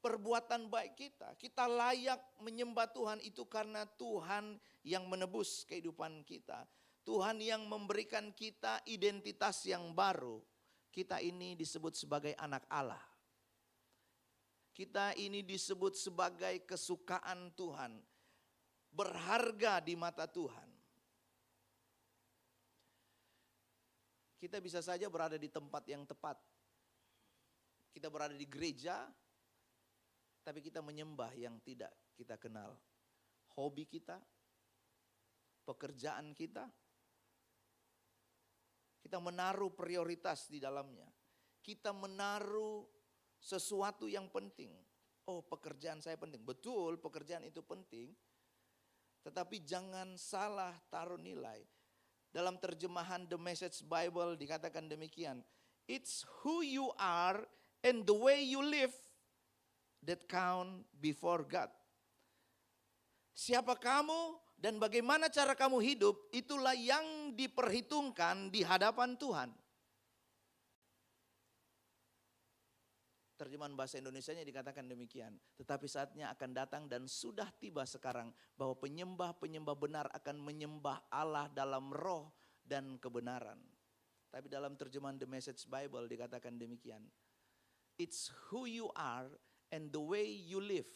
perbuatan baik kita. Kita layak menyembah Tuhan itu karena Tuhan yang menebus kehidupan kita. Tuhan yang memberikan kita identitas yang baru. Kita ini disebut sebagai anak Allah. Kita ini disebut sebagai kesukaan Tuhan. Berharga di mata Tuhan. Kita bisa saja berada di tempat yang tepat. Kita berada di gereja, tapi kita menyembah yang tidak kita kenal. Hobi kita, pekerjaan kita, kita menaruh prioritas di dalamnya. Kita menaruh sesuatu yang penting. Oh, pekerjaan saya penting. Betul, pekerjaan itu penting. Tetapi jangan salah taruh nilai. Dalam terjemahan The Message Bible dikatakan demikian. It's who you are and the way you live that count before God. Siapa kamu dan bagaimana cara kamu hidup, itulah yang diperhitungkan di hadapan Tuhan. Terjemahan bahasa Indonesianya dikatakan demikian. Tetapi saatnya akan datang dan sudah tiba sekarang bahwa penyembah-penyembah benar akan menyembah Allah dalam roh dan kebenaran. Tapi dalam terjemahan The Message Bible dikatakan demikian. It's who you are and the way you live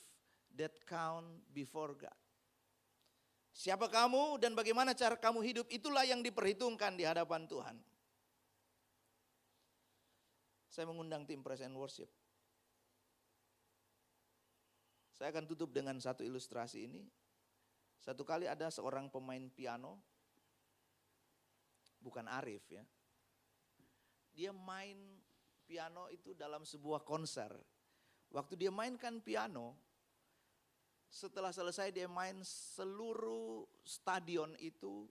that count before God. Siapa kamu dan bagaimana cara kamu hidup, itulah yang diperhitungkan di hadapan Tuhan. Saya mengundang tim Praise and Worship. Saya akan tutup dengan satu ilustrasi ini. Satu kali ada seorang pemain piano, bukan Arif ya. Dia main piano itu dalam sebuah konser. Waktu dia mainkan piano, setelah selesai dia main, seluruh stadion itu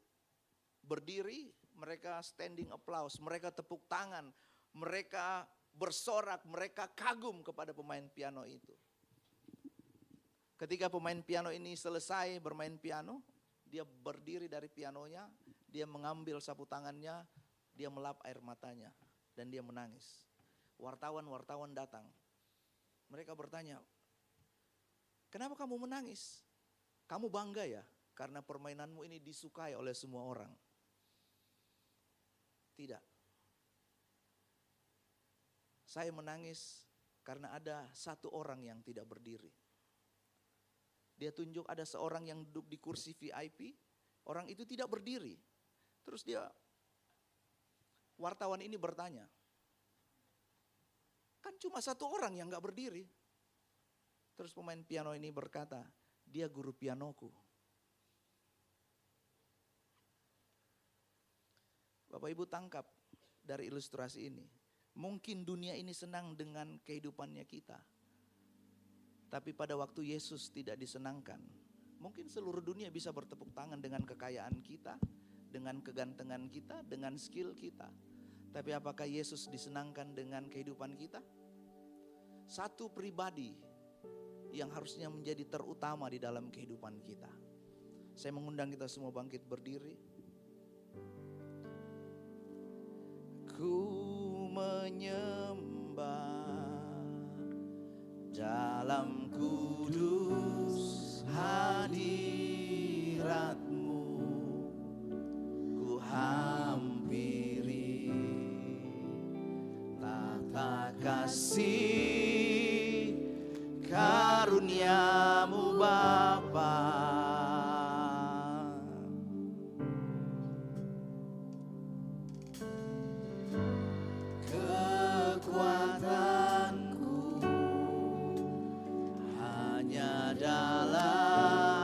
berdiri, mereka standing applause, mereka tepuk tangan, mereka bersorak, mereka kagum kepada pemain piano itu. Ketika pemain piano ini selesai bermain piano, dia berdiri dari pianonya, dia mengambil sapu tangannya, dia melap air matanya, dan dia menangis. Wartawan datang, mereka bertanya, kenapa kamu menangis? Kamu bangga ya? Karena permainanmu ini disukai oleh semua orang. Tidak. Saya menangis karena ada satu orang yang tidak berdiri. Dia tunjuk ada seorang yang duduk di kursi VIP. Orang itu tidak berdiri. Terus wartawan ini bertanya, kan cuma satu orang yang gak berdiri. Terus pemain piano ini berkata, dia guru pianoku. Bapak Ibu tangkap dari ilustrasi ini. Mungkin dunia ini senang dengan kehidupannya kita. Tapi pada waktu Yesus tidak disenangkan. Mungkin seluruh dunia bisa bertepuk tangan dengan kekayaan kita, dengan kegantengan kita, dengan skill kita. Tapi apakah Yesus disenangkan dengan kehidupan kita? Satu pribadi yang harusnya menjadi terutama di dalam kehidupan kita. Saya mengundang kita semua bangkit berdiri. Ku menyembah dalam kudus hadirat-Mu, ku hampiri tata kasih karunia-Mu Bapa. Kekuatanku hanya dalam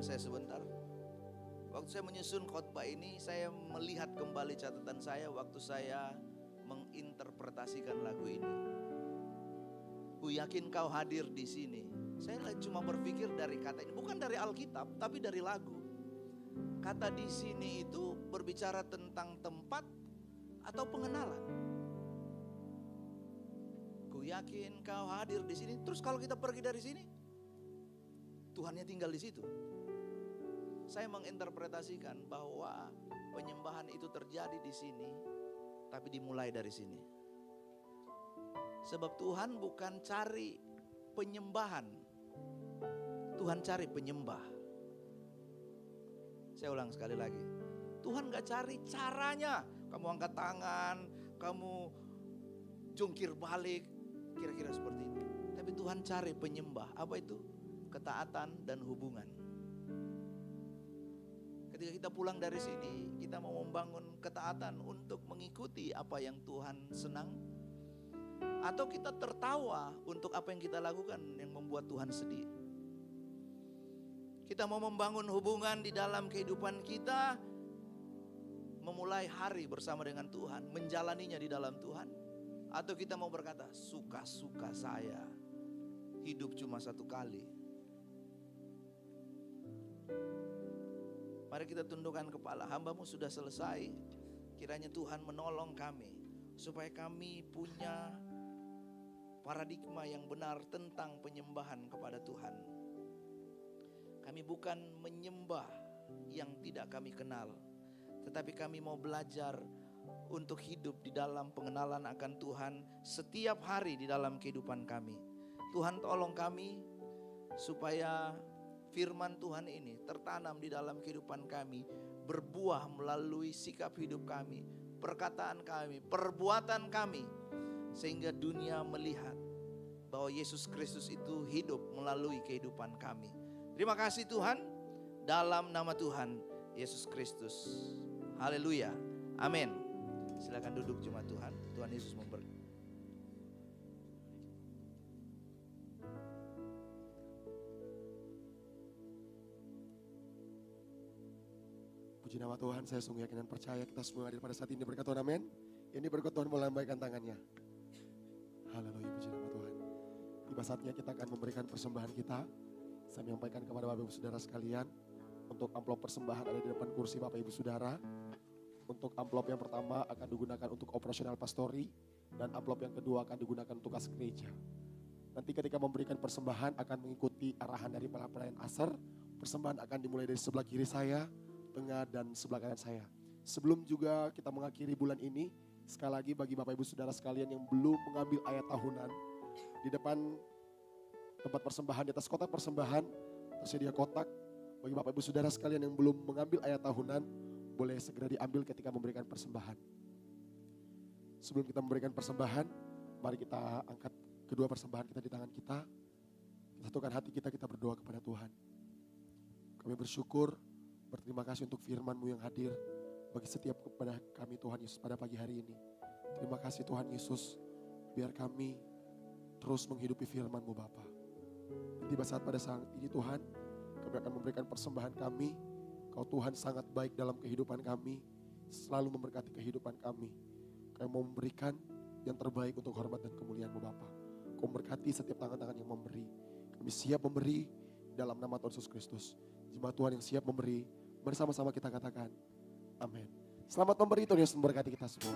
saya sebentar. Waktu saya menyusun khotbah ini, saya melihat kembali catatan saya waktu saya menginterpretasikan lagu ini. Ku yakin kau hadir di sini. Saya cuma berpikir dari kata ini, bukan dari Alkitab, tapi dari lagu. Kata di sini itu berbicara tentang tempat atau pengenalan. Ku yakin kau hadir di sini. Terus kalau kita pergi dari sini, Tuhannya tinggal di situ. Saya menginterpretasikan bahwa penyembahan itu terjadi di sini, tapi dimulai dari sini. Sebab Tuhan bukan cari penyembahan, Tuhan cari penyembah. Saya ulang sekali lagi, Tuhan gak cari caranya. Kamu angkat tangan, kamu jungkir balik, kira-kira seperti itu. Tapi Tuhan cari penyembah. Apa itu? Ketaatan dan hubungan. Ketika kita pulang dari sini, kita mau membangun ketaatan untuk mengikuti apa yang Tuhan senang, atau kita tertawa untuk apa yang kita lakukan yang membuat Tuhan sedih. Kita mau membangun hubungan di dalam kehidupan kita, memulai hari bersama dengan Tuhan, menjalaninya di dalam Tuhan, atau kita mau berkata, suka-suka saya, hidup cuma satu kali. Mari kita tundukkan kepala, hamba-Mu sudah selesai. Kiranya Tuhan menolong kami supaya kami punya paradigma yang benar tentang penyembahan kepada Tuhan. Kami bukan menyembah yang tidak kami kenal, tetapi kami mau belajar untuk hidup di dalam pengenalan akan Tuhan setiap hari di dalam kehidupan kami. Tuhan tolong kami supaya firman Tuhan ini tertanam di dalam kehidupan kami, berbuah melalui sikap hidup kami, perkataan kami, perbuatan kami, sehingga dunia melihat bahwa Yesus Kristus itu hidup melalui kehidupan kami. Terima kasih Tuhan, dalam nama Tuhan Yesus Kristus. Haleluya, amin. Silakan duduk jemaat Tuhan. Tuhan Yesus memberkati. Puji nama Tuhan, saya sungguh yakin dan percaya kita semua hadir pada saat ini. Berkat Tuhan, amin. Ini berkat Tuhan melambaikan tangannya. Haleluya, puji nama Tuhan. Tiba saatnya kita akan memberikan persembahan kita. Saya menyampaikan kepada Bapak Ibu Saudara sekalian, untuk amplop persembahan ada di depan kursi Bapak Ibu Saudara. Untuk amplop yang pertama akan digunakan untuk operasional pastori, dan amplop yang kedua akan digunakan untuk kas gereja. Nanti ketika memberikan persembahan akan mengikuti arahan dari para pelayan asar. Persembahan akan dimulai dari sebelah kiri saya, tengah dan sebelah kanan saya. Sebelum juga kita mengakhiri bulan ini, sekali lagi bagi Bapak Ibu Saudara sekalian yang belum mengambil ayat tahunan, di depan tempat persembahan, di atas kotak persembahan tersedia kotak. Bagi Bapak Ibu Saudara sekalian yang belum mengambil ayat tahunan, boleh segera diambil ketika memberikan persembahan. Sebelum kita memberikan persembahan, mari kita angkat kedua persembahan kita di tangan kita. Kita satukan hati kita, kita berdoa kepada Tuhan. Kami bersyukur, berterima kasih untuk firman-Mu yang hadir bagi setiap kepada kami Tuhan Yesus pada pagi hari ini. Terima kasih Tuhan Yesus, biar kami terus menghidupi firman-Mu Bapa. Tiba saat pada saat ini Tuhan, kami akan memberikan persembahan kami. Kau Tuhan sangat baik dalam kehidupan kami, selalu memberkati kehidupan kami. Kau mau memberikan yang terbaik untuk hormat dan kemuliaan-Mu Bapa. Kau memberkati setiap tangan-tangan yang memberi. Kami siap memberi dalam nama Tuhan Yesus Kristus. Jemaat Tuhan yang siap memberi, bersama-sama kita katakan, amin. Selamat memberi, Tuhan Yesus memberkati kita semua.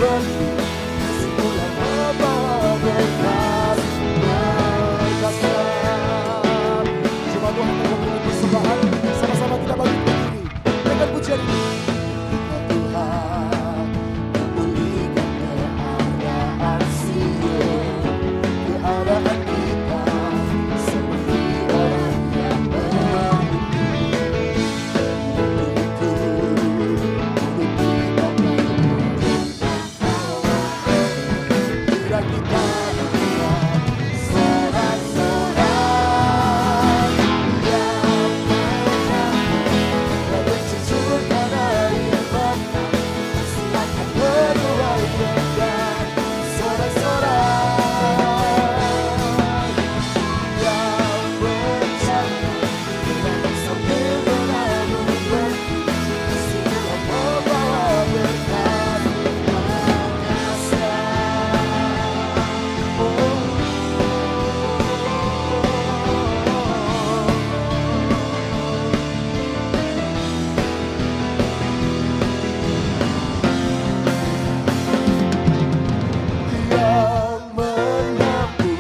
berhenti, kasih-Mu yang membawa berkat. Berkasnya jemaat Tuhan yang memberi persembahan, sama-sama kita bangkit berdiri dengan pujian ini. Tuhan memulihkan keadaan Sion, keadaan kita seperti orang yang bermimpi. Bila kita mendengar sorak-sorai yang menyanyi, mencucurkan air mata, pasti akan menuai berkat. Sorak-sorai yang mencantik, dan sambil menabur berhenti, kasih-Mu yang membawa berkat. Berkasnya, yang menabur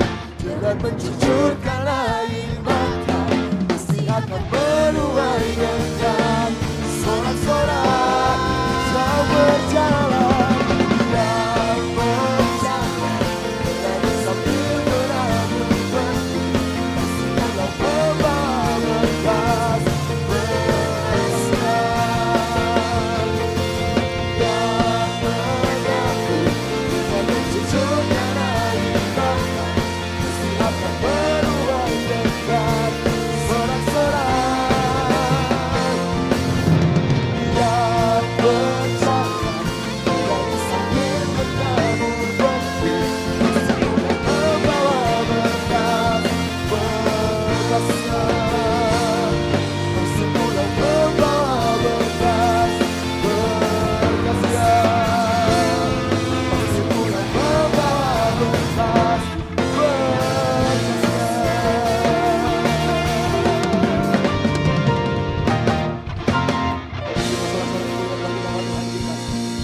dan mencucurkan air mata, pasti akan menuai berkat. Sorak-sorai yang berjalan, yang berjalan, dan sambil menabur berhenti, kasih-Mu yang membawa berkat. Berkasnya yang menabur dan mencucurkan air mata, pasti akan menuai berkat. Sorak-sorai yang berjalan, dan sambil menabur berhenti, kasih-Mu yang membawa berkat. Berkasnya, kasih-Mu yang membawa berkat. Berkasnya, kasih-Mu yang membawa berkat.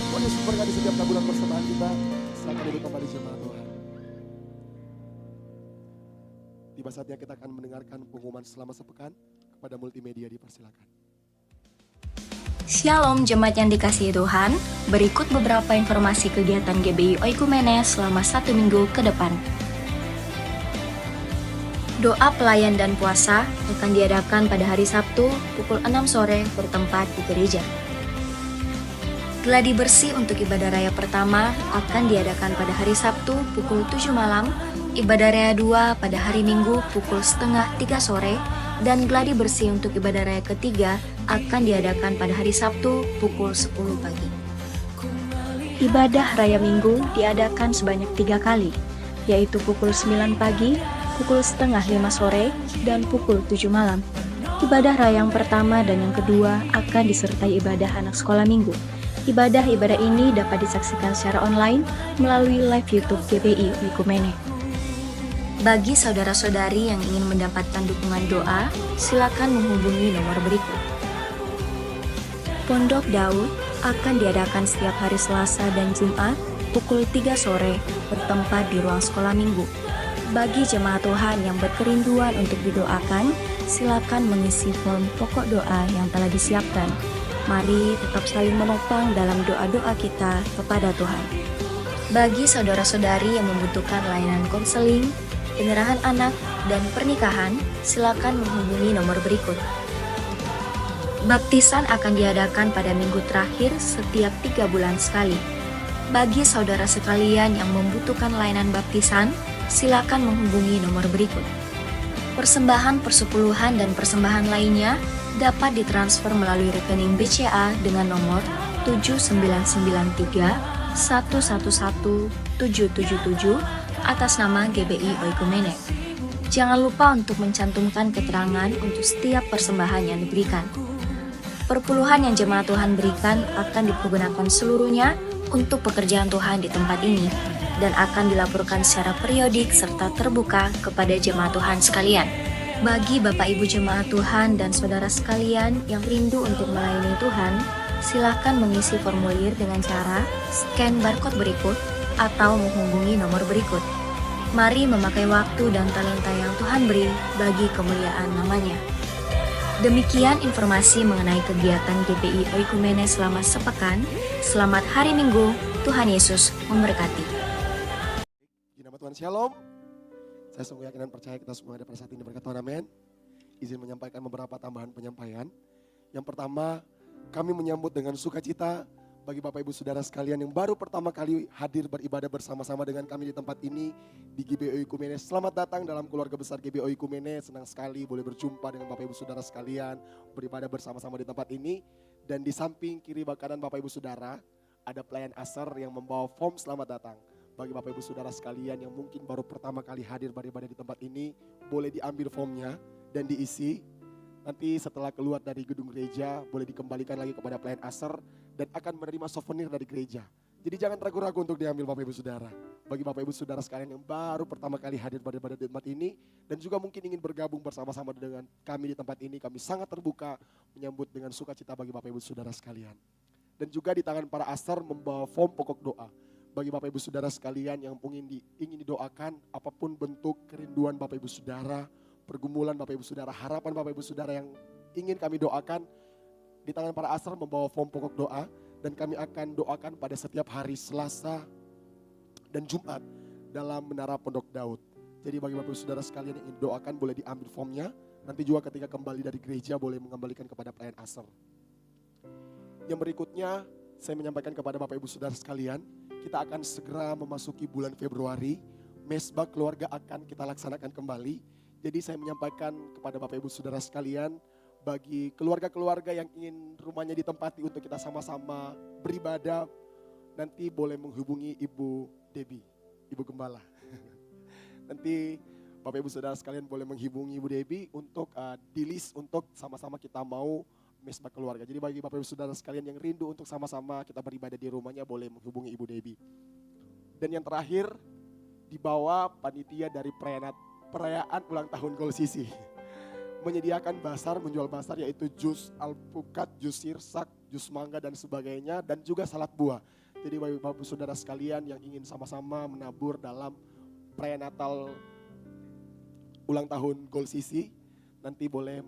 Tuhan Yesus berkati setiap tabungan persembahan kita. Silakan duduk kembali jemaat Tuhan. Tiba saatnya kita akan mendengarkan pengumuman selama sepekan. Kepada multimedia dipersilakan. Shalom jemaat yang dikasihi Tuhan, berikut beberapa informasi kegiatan GBI Oikumene selama 1 minggu ke depan. Doa pelayan dan puasa akan diadakan pada hari Sabtu pukul 6 sore bertempat di gereja. Gladi bersih untuk ibadah raya pertama akan diadakan pada hari Sabtu pukul 7 malam, ibadah raya 2 pada hari Minggu pukul setengah 3 sore, dan gladi bersih untuk ibadah raya ketiga akan diadakan pada hari Sabtu pukul 10 pagi. Ibadah raya Minggu diadakan sebanyak 3 kali, yaitu pukul 9 pagi, pukul setengah 5 sore, dan pukul 7 malam. Ibadah raya yang pertama dan yang kedua akan disertai ibadah anak sekolah minggu. Ibadah-ibadah ini dapat disaksikan secara online melalui live YouTube GBI Oikumene. Bagi saudara-saudari yang ingin mendapatkan dukungan doa, silakan menghubungi nomor berikut. Pondok Daud akan diadakan setiap hari Selasa dan Jumat pukul 3 sore bertempat di ruang sekolah minggu. Bagi jemaat Tuhan yang berkerinduan untuk didoakan, silakan mengisi form pokok doa yang telah disiapkan. Mari tetap saling menopang dalam doa-doa kita kepada Tuhan. Bagi saudara-saudari yang membutuhkan layanan konseling, penyerahan anak, dan pernikahan, silakan menghubungi nomor berikut. Baptisan akan diadakan pada minggu terakhir setiap 3 bulan sekali. Bagi saudara sekalian yang membutuhkan layanan baptisan, silakan menghubungi nomor berikut. Persembahan persepuluhan dan persembahan lainnya dapat ditransfer melalui rekening BCA dengan nomor 7993 111 777 atas nama GBI Oikumene. Jangan lupa untuk mencantumkan keterangan untuk setiap persembahan yang diberikan. Perpuluhan yang jemaat Tuhan berikan akan dipergunakan seluruhnya untuk pekerjaan Tuhan di tempat ini dan akan dilaporkan secara periodik serta terbuka kepada jemaat Tuhan sekalian. Bagi Bapak Ibu jemaat Tuhan dan saudara sekalian yang rindu untuk melayani Tuhan, Silakan mengisi formulir dengan cara scan barcode berikut atau menghubungi nomor berikut. Mari memakai waktu dan talenta yang Tuhan beri bagi kemuliaan namanya. Demikian informasi mengenai kegiatan GPI Oikumene selama sepekan. Selamat hari Minggu, Tuhan Yesus memberkati. Nama Tuhan Shalom. Saya sungguh yakin dan percaya kita semua ada pada saat ini, berkat Tuhan, amin. Izin menyampaikan beberapa tambahan penyampaian. Yang pertama, kami menyambut dengan sukacita bagi Bapak Ibu Saudara sekalian yang baru pertama kali hadir beribadah bersama-sama dengan kami di tempat ini di GBI Oikumene. Selamat datang dalam keluarga besar GBI Oikumene. Senang sekali boleh berjumpa dengan Bapak Ibu Saudara sekalian, beribadah bersama-sama di tempat ini. Dan di samping kiri kanan Bapak Ibu Saudara ada pelayan asar yang membawa form selamat datang. Bagi Bapak Ibu Saudara sekalian yang mungkin baru pertama kali hadir beribadah di tempat ini, boleh diambil formnya dan diisi. Nanti setelah keluar dari gedung gereja, boleh dikembalikan lagi kepada pelayan asar dan akan menerima souvenir dari gereja. Jadi jangan ragu-ragu untuk diambil Bapak Ibu Saudara. Bagi Bapak Ibu Saudara sekalian yang baru pertama kali hadir beribadah di tempat ini dan juga mungkin ingin bergabung bersama-sama dengan kami di tempat ini, kami sangat terbuka menyambut dengan sukacita bagi Bapak Ibu Saudara sekalian. Dan juga di tangan para asar membawa form pokok doa. Bagi Bapak Ibu Saudara sekalian yang ingin didoakan, apapun bentuk kerinduan Bapak Ibu Saudara, pergumulan Bapak Ibu Saudara, harapan Bapak Ibu Saudara yang ingin kami doakan, di tangan para asar membawa form pokok doa dan kami akan doakan pada setiap hari Selasa dan Jumat dalam Menara Pondok Daud. Jadi bagi Bapak Ibu Saudara sekalian yang ingin doakan boleh diambil formnya, nanti juga ketika kembali dari gereja boleh mengembalikan kepada pelayan asar. Yang berikutnya saya menyampaikan kepada Bapak Ibu Saudara sekalian, kita akan segera memasuki bulan Februari, mesbah keluarga akan kita laksanakan kembali. Jadi saya menyampaikan kepada Bapak Ibu Saudara sekalian, bagi keluarga-keluarga yang ingin rumahnya ditempati untuk kita sama-sama beribadah, nanti boleh menghubungi Ibu Debbie, Ibu Gembala. Nanti Bapak Ibu Saudara sekalian boleh menghubungi Ibu Debbie untuk di list untuk sama-sama kita mau mesbah keluarga. Jadi bagi Bapak Ibu Saudara sekalian yang rindu untuk sama-sama kita beribadah di rumahnya boleh menghubungi Ibu Debbie. Dan yang terakhir, dibawa panitia dari perayaan ulang tahun Gold Sisi menyediakan basar, menjual basar yaitu jus alpukat, jus sirsak, jus mangga dan sebagainya dan juga salad buah. Jadi bagi Bapak Saudara sekalian yang ingin sama-sama menabur dalam perayaan Natal ulang tahun Gold Sisi, nanti boleh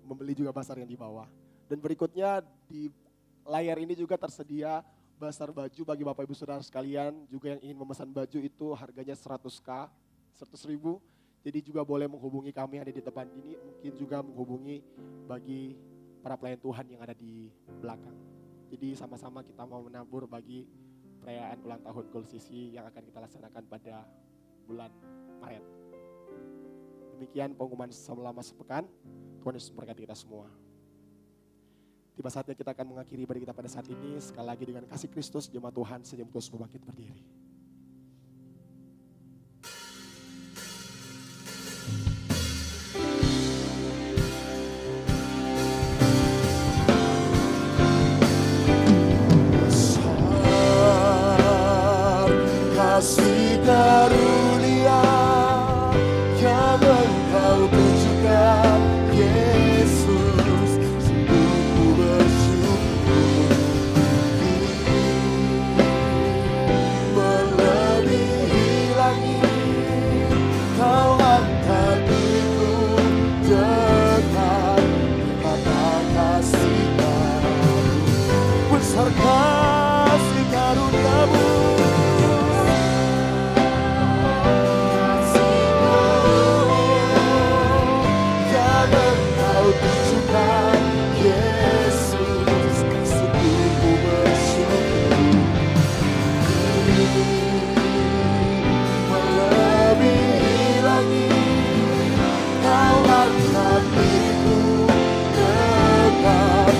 membeli juga basar yang dibawa. Dan berikutnya di layar ini juga tersedia basar baju bagi Bapak Ibu Saudara sekalian juga yang ingin memesan baju itu harganya 100.000. Jadi juga boleh menghubungi kami yang ada di tempat ini, mungkin juga menghubungi bagi para pelayan Tuhan yang ada di belakang. Jadi sama-sama kita mau menabur bagi perayaan ulang tahun Gold Sisi yang akan kita laksanakan pada bulan Maret. Demikian pengumuman selama sepekan. Tuhan Yesus memberkati kita semua. Tiba saatnya kita akan mengakhiri ibadah kita pada saat ini. Sekali lagi dengan kasih Kristus, jemaat Tuhan sejam terus berbangkit berdiri. Kasih karunia yang Engkau tunjukkan, Yesus, sungguh bersyukur. Melebihi langit, Kau angkat diriku dekat mata kasih baru. Besar kasih karunia-Mu, Yesus, sungguh bersyukur. Melebihi langit, Kau angkat diriku dekat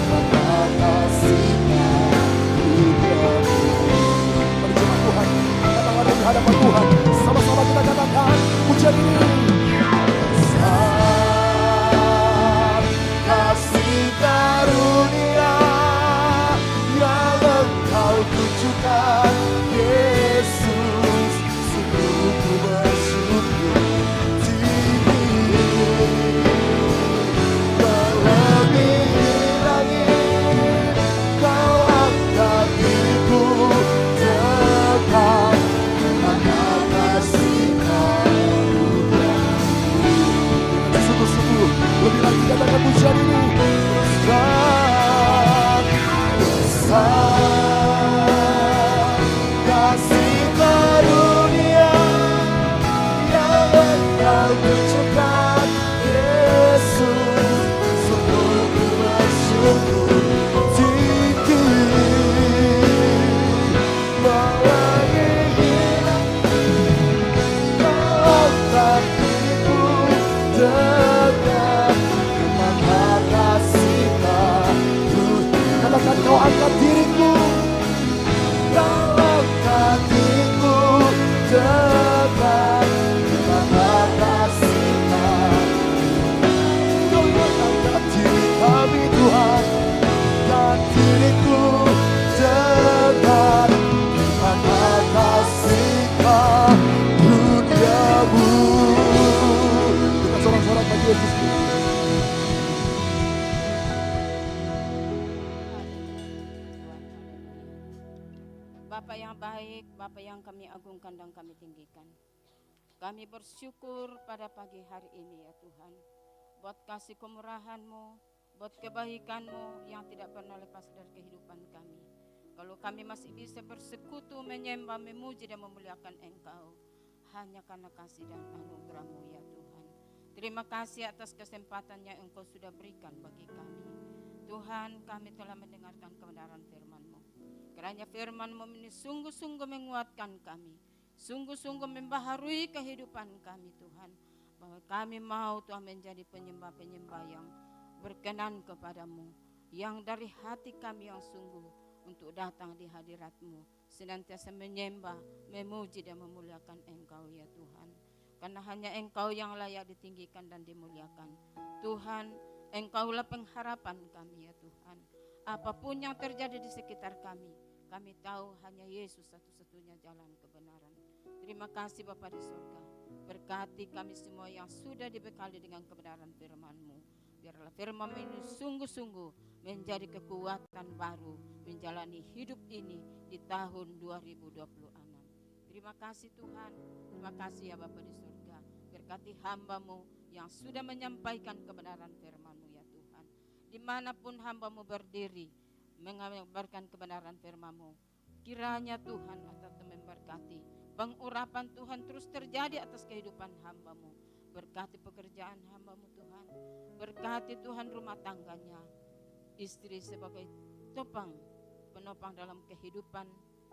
mata kasih-Mu. Mari Tuhan, kita tangan di hadapan Tuhan. Sama-sama kita katakan pujian ini. Kasih karunia yang Engkau tunjukkan, Yesus, sungguh ku bersyukur. Tinggi melebihi langit, Bapa yang baik, Bapa yang kami agungkan dan kami tinggikan. Kami bersyukur pada pagi hari ini ya Tuhan, buat kasih kemurahan-Mu, buat kebaikan-Mu yang tidak pernah lepas dari kehidupan kami. Kalau kami masih bisa bersekutu, menyembah, memuji dan memuliakan Engkau, hanya karena kasih dan anugerah-Mu ya Tuhan. Terima kasih atas kesempatan yang Engkau sudah berikan bagi kami. Tuhan, kami telah mendengarkan kebenaran firman-Mu. Kiranya firman-Mu ini sungguh-sungguh menguatkan kami, sungguh-sungguh membaharui kehidupan kami Tuhan. Bahwa kami mau Tuhan menjadi penyembah-penyembah yang berkenan kepadamu, yang dari hati kami yang sungguh untuk datang di hadirat-Mu, senantiasa menyembah, memuji dan memuliakan Engkau ya Tuhan. Karena hanya Engkau yang layak ditinggikan dan dimuliakan. Tuhan, Engkaulah pengharapan kami ya Tuhan. Apapun yang terjadi di sekitar kami tahu hanya Yesus satu-satunya jalan kebenaran. Terima kasih Bapa di surga. Berkati kami semua yang sudah dibekali dengan kebenaran firman-Mu. Biarlah firman ini sungguh-sungguh menjadi kekuatan baru menjalani hidup ini di tahun 2026. Terima kasih Tuhan. Terima kasih ya Bapa di surga. Berkati hamba-Mu yang sudah menyampaikan kebenaran firman-Mu ya Tuhan. Dimanapun hamba-Mu berdiri mengabarkan kebenaran firman-Mu, kiranya Tuhan atas memberkati pengurapan Tuhan terus terjadi atas kehidupan hamba-Mu. Berkati pekerjaan hamba-Mu Tuhan, berkati Tuhan rumah tangganya, istri sebagai penopang dalam kehidupan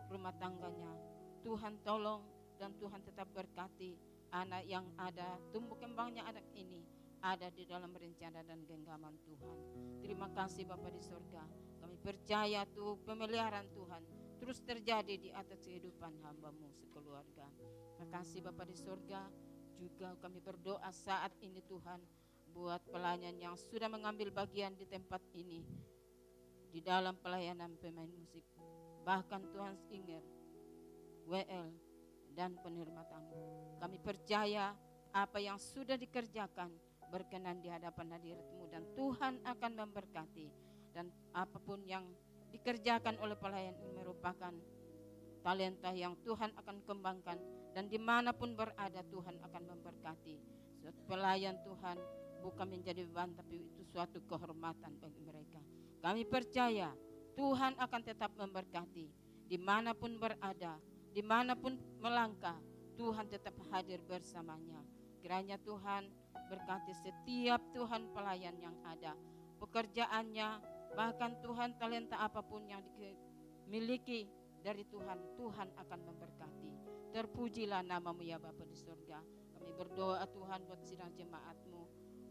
rumah tangganya. Tuhan tolong dan Tuhan tetap berkati anak yang ada, tumbuh kembangnya anak ini ada di dalam rencana dan genggaman Tuhan. Terima kasih Bapa di surga. Kami percaya Tuhan, pemeliharaan Tuhan terus terjadi di atas kehidupan hamba-Mu sekeluarga. Terima kasih Bapa di surga. Juga kami berdoa saat ini Tuhan, buat pelayan yang sudah mengambil bagian di tempat ini, di dalam pelayanan pemain musik, bahkan Tuhan Inger, WL, dan penerima tamu. Kami percaya apa yang sudah dikerjakan berkenan di hadapan hadirat-Mu, dan Tuhan akan memberkati. Dan apapun yang dikerjakan oleh pelayan ini merupakan talenta yang Tuhan akan kembangkan, dan dimanapun berada Tuhan akan memberkati. Suatu pelayan Tuhan bukan menjadi beban, tapi itu suatu kehormatan bagi mereka. Kami percaya Tuhan akan tetap memberkati. Dimanapun berada, dimanapun melangkah, Tuhan tetap hadir bersamanya. Kiranya Tuhan berkati setiap Tuhan pelayan yang ada, pekerjaannya, bahkan Tuhan talenta apapun yang dimiliki dari Tuhan, Tuhan akan memberkati. Terpujilah nama-Mu ya Bapa di surga. Kami berdoa Tuhan buat sidang jemaat-Mu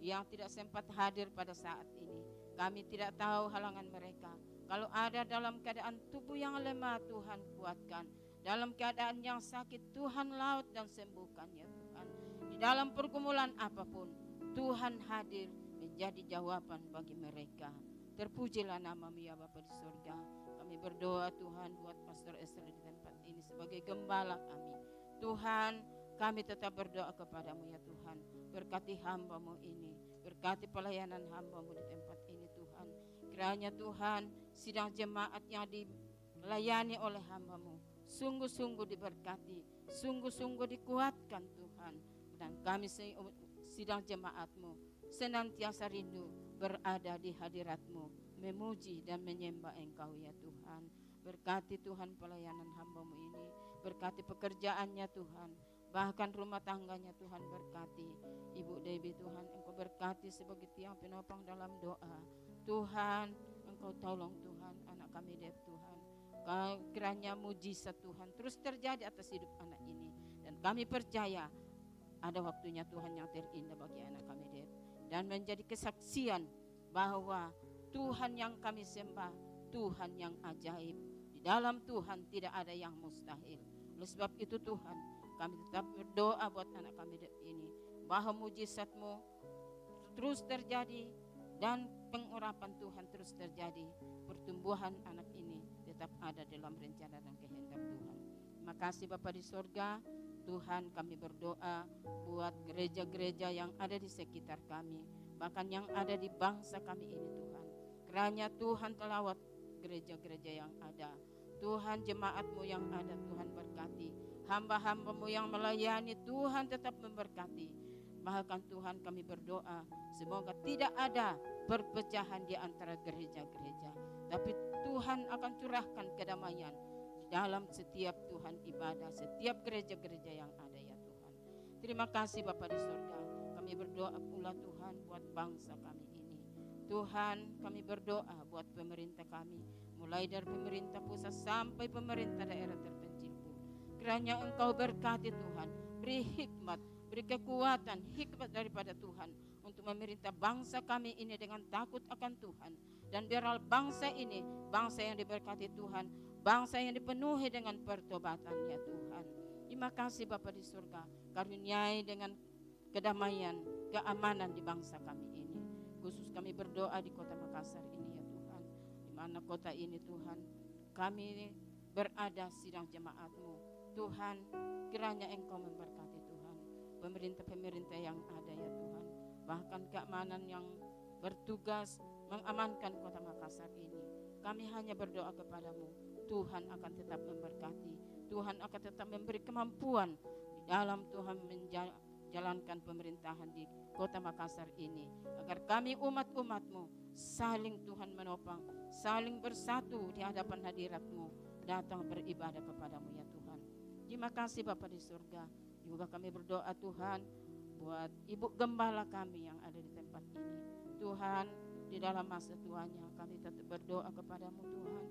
yang tidak sempat hadir pada saat ini. Kami tidak tahu halangan mereka. Kalau ada dalam keadaan tubuh yang lemah, Tuhan kuatkan. Dalam keadaan yang sakit, Tuhan laut dan sembuhkan ya Tuhan. Di dalam pergumulan apapun, Tuhan hadir menjadi jawaban bagi mereka. Terpujilah nama-Mu ya Bapa di surga. Kami berdoa Tuhan buat Pastor Esther di tempat ini sebagai gembala kami. Tuhan, kami tetap berdoa kepadamu ya Tuhan. Berkati hamba-Mu ini, berkati pelayanan hamba-Mu di tempat ini Tuhan. Kiranya Tuhan, sidang jemaat yang dilayani oleh hamba-Mu sungguh-sungguh diberkati, sungguh-sungguh dikuatkan Tuhan. Dan kami sidang jemaat-Mu senantiasa rindu berada di hadirat-Mu, memuji dan menyembah Engkau ya Tuhan. Berkati Tuhan pelayanan hamba-Mu ini, berkati pekerjaannya Tuhan, bahkan rumah tangganya Tuhan berkati. Ibu Debbie Tuhan, Engkau berkati sebagai tiang penopang dalam doa. Tuhan, Engkau tolong Tuhan anak kami Deb Tuhan. Kiranya mujizat Tuhan terus terjadi atas hidup anak ini. Dan kami percaya ada waktunya Tuhan yang terindah bagi anak kami Deb. Dan menjadi kesaksian bahwa Tuhan yang kami sembah, Tuhan yang ajaib. Di dalam Tuhan tidak ada yang mustahil. Oleh sebab itu Tuhan, kami tetap berdoa buat anak kami ini, bahwa mujizat-Mu terus terjadi dan pengurapan Tuhan terus terjadi. Pertumbuhan anak ini tetap ada dalam rencana dan kehendak Tuhan. Terima kasih Bapa di surga. Tuhan, kami berdoa buat gereja-gereja yang ada di sekitar kami, bahkan yang ada di bangsa kami ini Tuhan. Kiranya Tuhan telawat gereja-gereja yang ada. Tuhan jemaat-Mu yang ada, Tuhan berkati. Hamba-hamba-Mu yang melayani, Tuhan tetap memberkati. Bahkan Tuhan kami berdoa, semoga tidak ada perpecahan di antara gereja-gereja. Tapi Tuhan akan curahkan kedamaian di dalam setiap Tuhan ibadah, setiap gereja-gereja yang ada ya Tuhan. Terima kasih Bapa di surga. Kami berdoa pula Tuhan buat bangsa kami ini. Tuhan kami berdoa buat pemerintah kami. Mulai dari pemerintah pusat sampai pemerintah daerah terpencil pun. Kiranya Engkau berkati Tuhan. Beri hikmat, beri kekuatan, hikmat daripada Tuhan. Untuk memerintah bangsa kami ini dengan takut akan Tuhan. Dan biarlah bangsa ini, bangsa yang diberkati Tuhan. Bangsa yang dipenuhi dengan pertobatan ya Tuhan. Terima kasih Bapa di surga. Karuniai dengan kedamaian, keamanan di bangsa kami ini. Khusus kami berdoa di kota Makassar ini ya Tuhan. Di mana kota ini Tuhan, kami berada sidang jemaat-Mu. Tuhan, kiranya Engkau memberkati Tuhan. Pemerintah-pemerintah yang ada ya Tuhan. Bahkan keamanan yang bertugas mengamankan kota Makassar ini. Kami hanya berdoa kepadamu. Tuhan akan tetap memberkati. Tuhan akan tetap memberi kemampuan di dalam Tuhan menjalankan pemerintahan di kota Makassar ini. Agar kami umat-umat-Mu saling Tuhan menopang, saling bersatu di hadapan hadirat-Mu, datang beribadah kepadamu ya Tuhan. Terima kasih Bapa di surga. Juga kami berdoa Tuhan buat Ibu Gembala kami yang ada di tempat ini. Tuhan, di dalam masa tuanya kami tetap berdoa kepadamu Tuhan.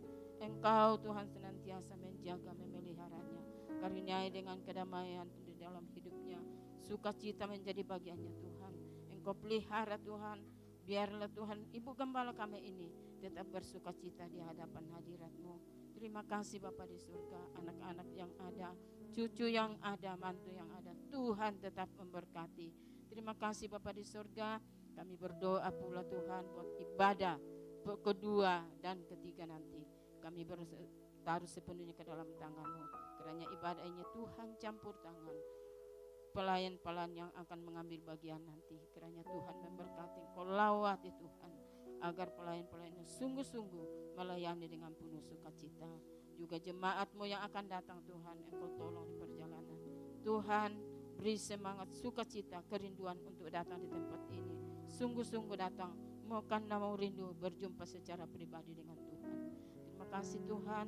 Engkau Tuhan senantiasa menjaga, memeliharanya. Karuniai dengan kedamaian di dalam hidupnya. Sukacita menjadi bagiannya Tuhan. Engkau pelihara Tuhan. Biarlah Tuhan Ibu Gembala kami ini tetap bersukacita di hadapan hadirat-Mu. Terima kasih Bapa di surga. Anak-anak yang ada, cucu yang ada, mantu yang ada, Tuhan tetap memberkati. Terima kasih Bapa di surga. Kami berdoa pula Tuhan buat ibadah kedua dan ketiga nanti. Kami taruh sepenuhnya ke dalam tangan-Mu. Kiranya ibadah ini Tuhan campur tangan pelayan-pelayan yang akan mengambil bagian nanti. Kiranya Tuhan memberkati, Engkau lawati Tuhan, agar pelayan-pelayannya sungguh-sungguh melayani dengan penuh sukacita. Juga jemaat-Mu yang akan datang Tuhan, Engkau tolong di perjalanan. Tuhan, beri semangat, sukacita, kerinduan untuk datang di tempat ini. Sungguh-sungguh datang, karena mau rindu berjumpa secara pribadi dengan Tuhan. Terima kasih Tuhan,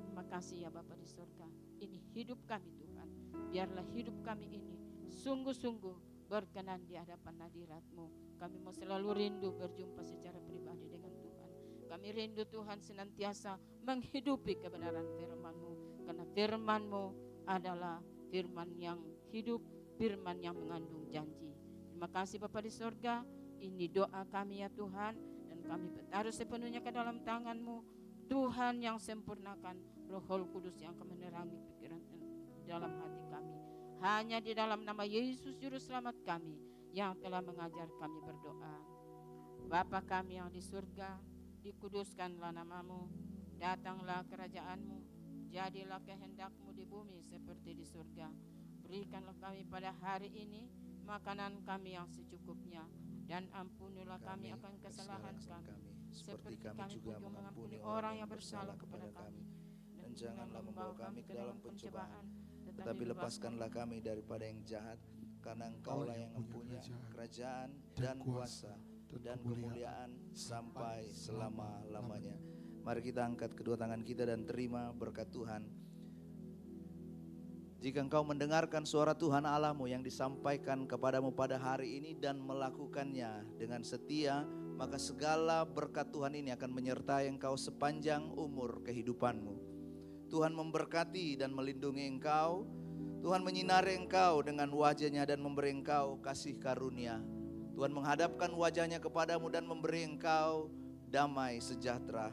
terima kasih ya Bapa di surga. Ini hidup kami Tuhan, biarlah hidup kami ini sungguh-sungguh berkenan di hadapan hadirat-Mu. Kami mau selalu rindu berjumpa secara pribadi dengan Tuhan. Kami rindu Tuhan senantiasa menghidupi kebenaran firman-Mu. Karena firman-Mu adalah firman yang hidup, firman yang mengandung janji. Terima kasih Bapa di surga. Ini doa kami ya Tuhan. Dan kami taruh sepenuhnya ke dalam tangan-Mu. Tuhan yang sempurnakan Roh Kudus yang akan menerangi pikiran dalam hati kami. Hanya di dalam nama Yesus Juru Selamat kami yang telah mengajar kami berdoa. Bapa kami yang di surga, dikuduskanlah nama-Mu, datanglah kerajaan-Mu, jadilah kehendak-Mu di bumi seperti di surga. Berikanlah kami pada hari ini makanan kami yang secukupnya, dan ampunilah kami akan kesalahan kami, seperti kami juga mengampuni orang yang bersalah kepada kami. Dan janganlah membawa kami ke dalam pencobaan, tetapi lepaskanlah kami daripada yang jahat, karena Engkaulah yang mempunyai kerajaan dan kuasa dan kemuliaan sampai selama-lamanya. Mari kita angkat kedua tangan kita dan terima berkat Tuhan. Jika engkau mendengarkan suara Tuhan Allah-Mu yang disampaikan kepadamu pada hari ini dan melakukannya dengan setia, maka segala berkat Tuhan ini akan menyertai engkau sepanjang umur kehidupanmu. Tuhan memberkati dan melindungi engkau. Tuhan menyinari engkau dengan wajah-Nya dan memberi engkau kasih karunia. Tuhan menghadapkan wajah-Nya kepadamu dan memberi engkau damai sejahtera.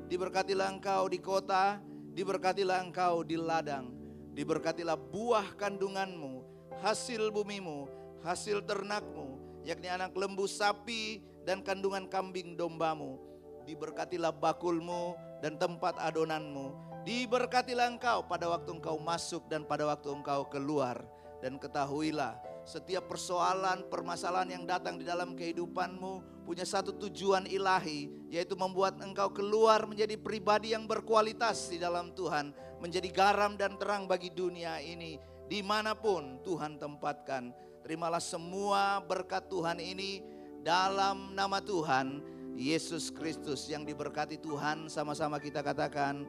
Diberkatilah engkau di kota, diberkatilah engkau di ladang, diberkatilah buah kandunganmu, hasil bumimu, hasil ternakmu, yakni anak lembu sapi dan kandungan kambing dombamu. Diberkatilah bakulmu dan tempat adonanmu. Diberkatilah engkau pada waktu engkau masuk dan pada waktu engkau keluar. Dan ketahuilah, setiap persoalan, permasalahan yang datang di dalam kehidupanmu punya satu tujuan ilahi, yaitu membuat engkau keluar menjadi pribadi yang berkualitas di dalam Tuhan, menjadi garam dan terang bagi dunia ini, dimanapun Tuhan tempatkan. Terimalah semua berkat Tuhan ini dalam nama Tuhan Yesus Kristus yang diberkati Tuhan. Sama-sama kita katakan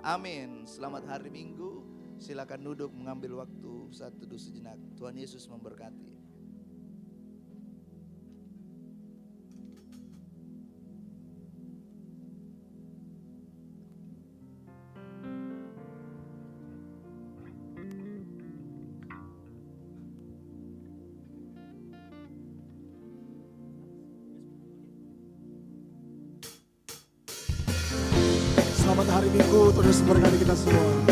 amin. Selamat hari Minggu. Silakan duduk mengambil waktu satu teduh sejenak. Tuhan Yesus memberkati. Selamat hari Minggu, terus berkati kita semua.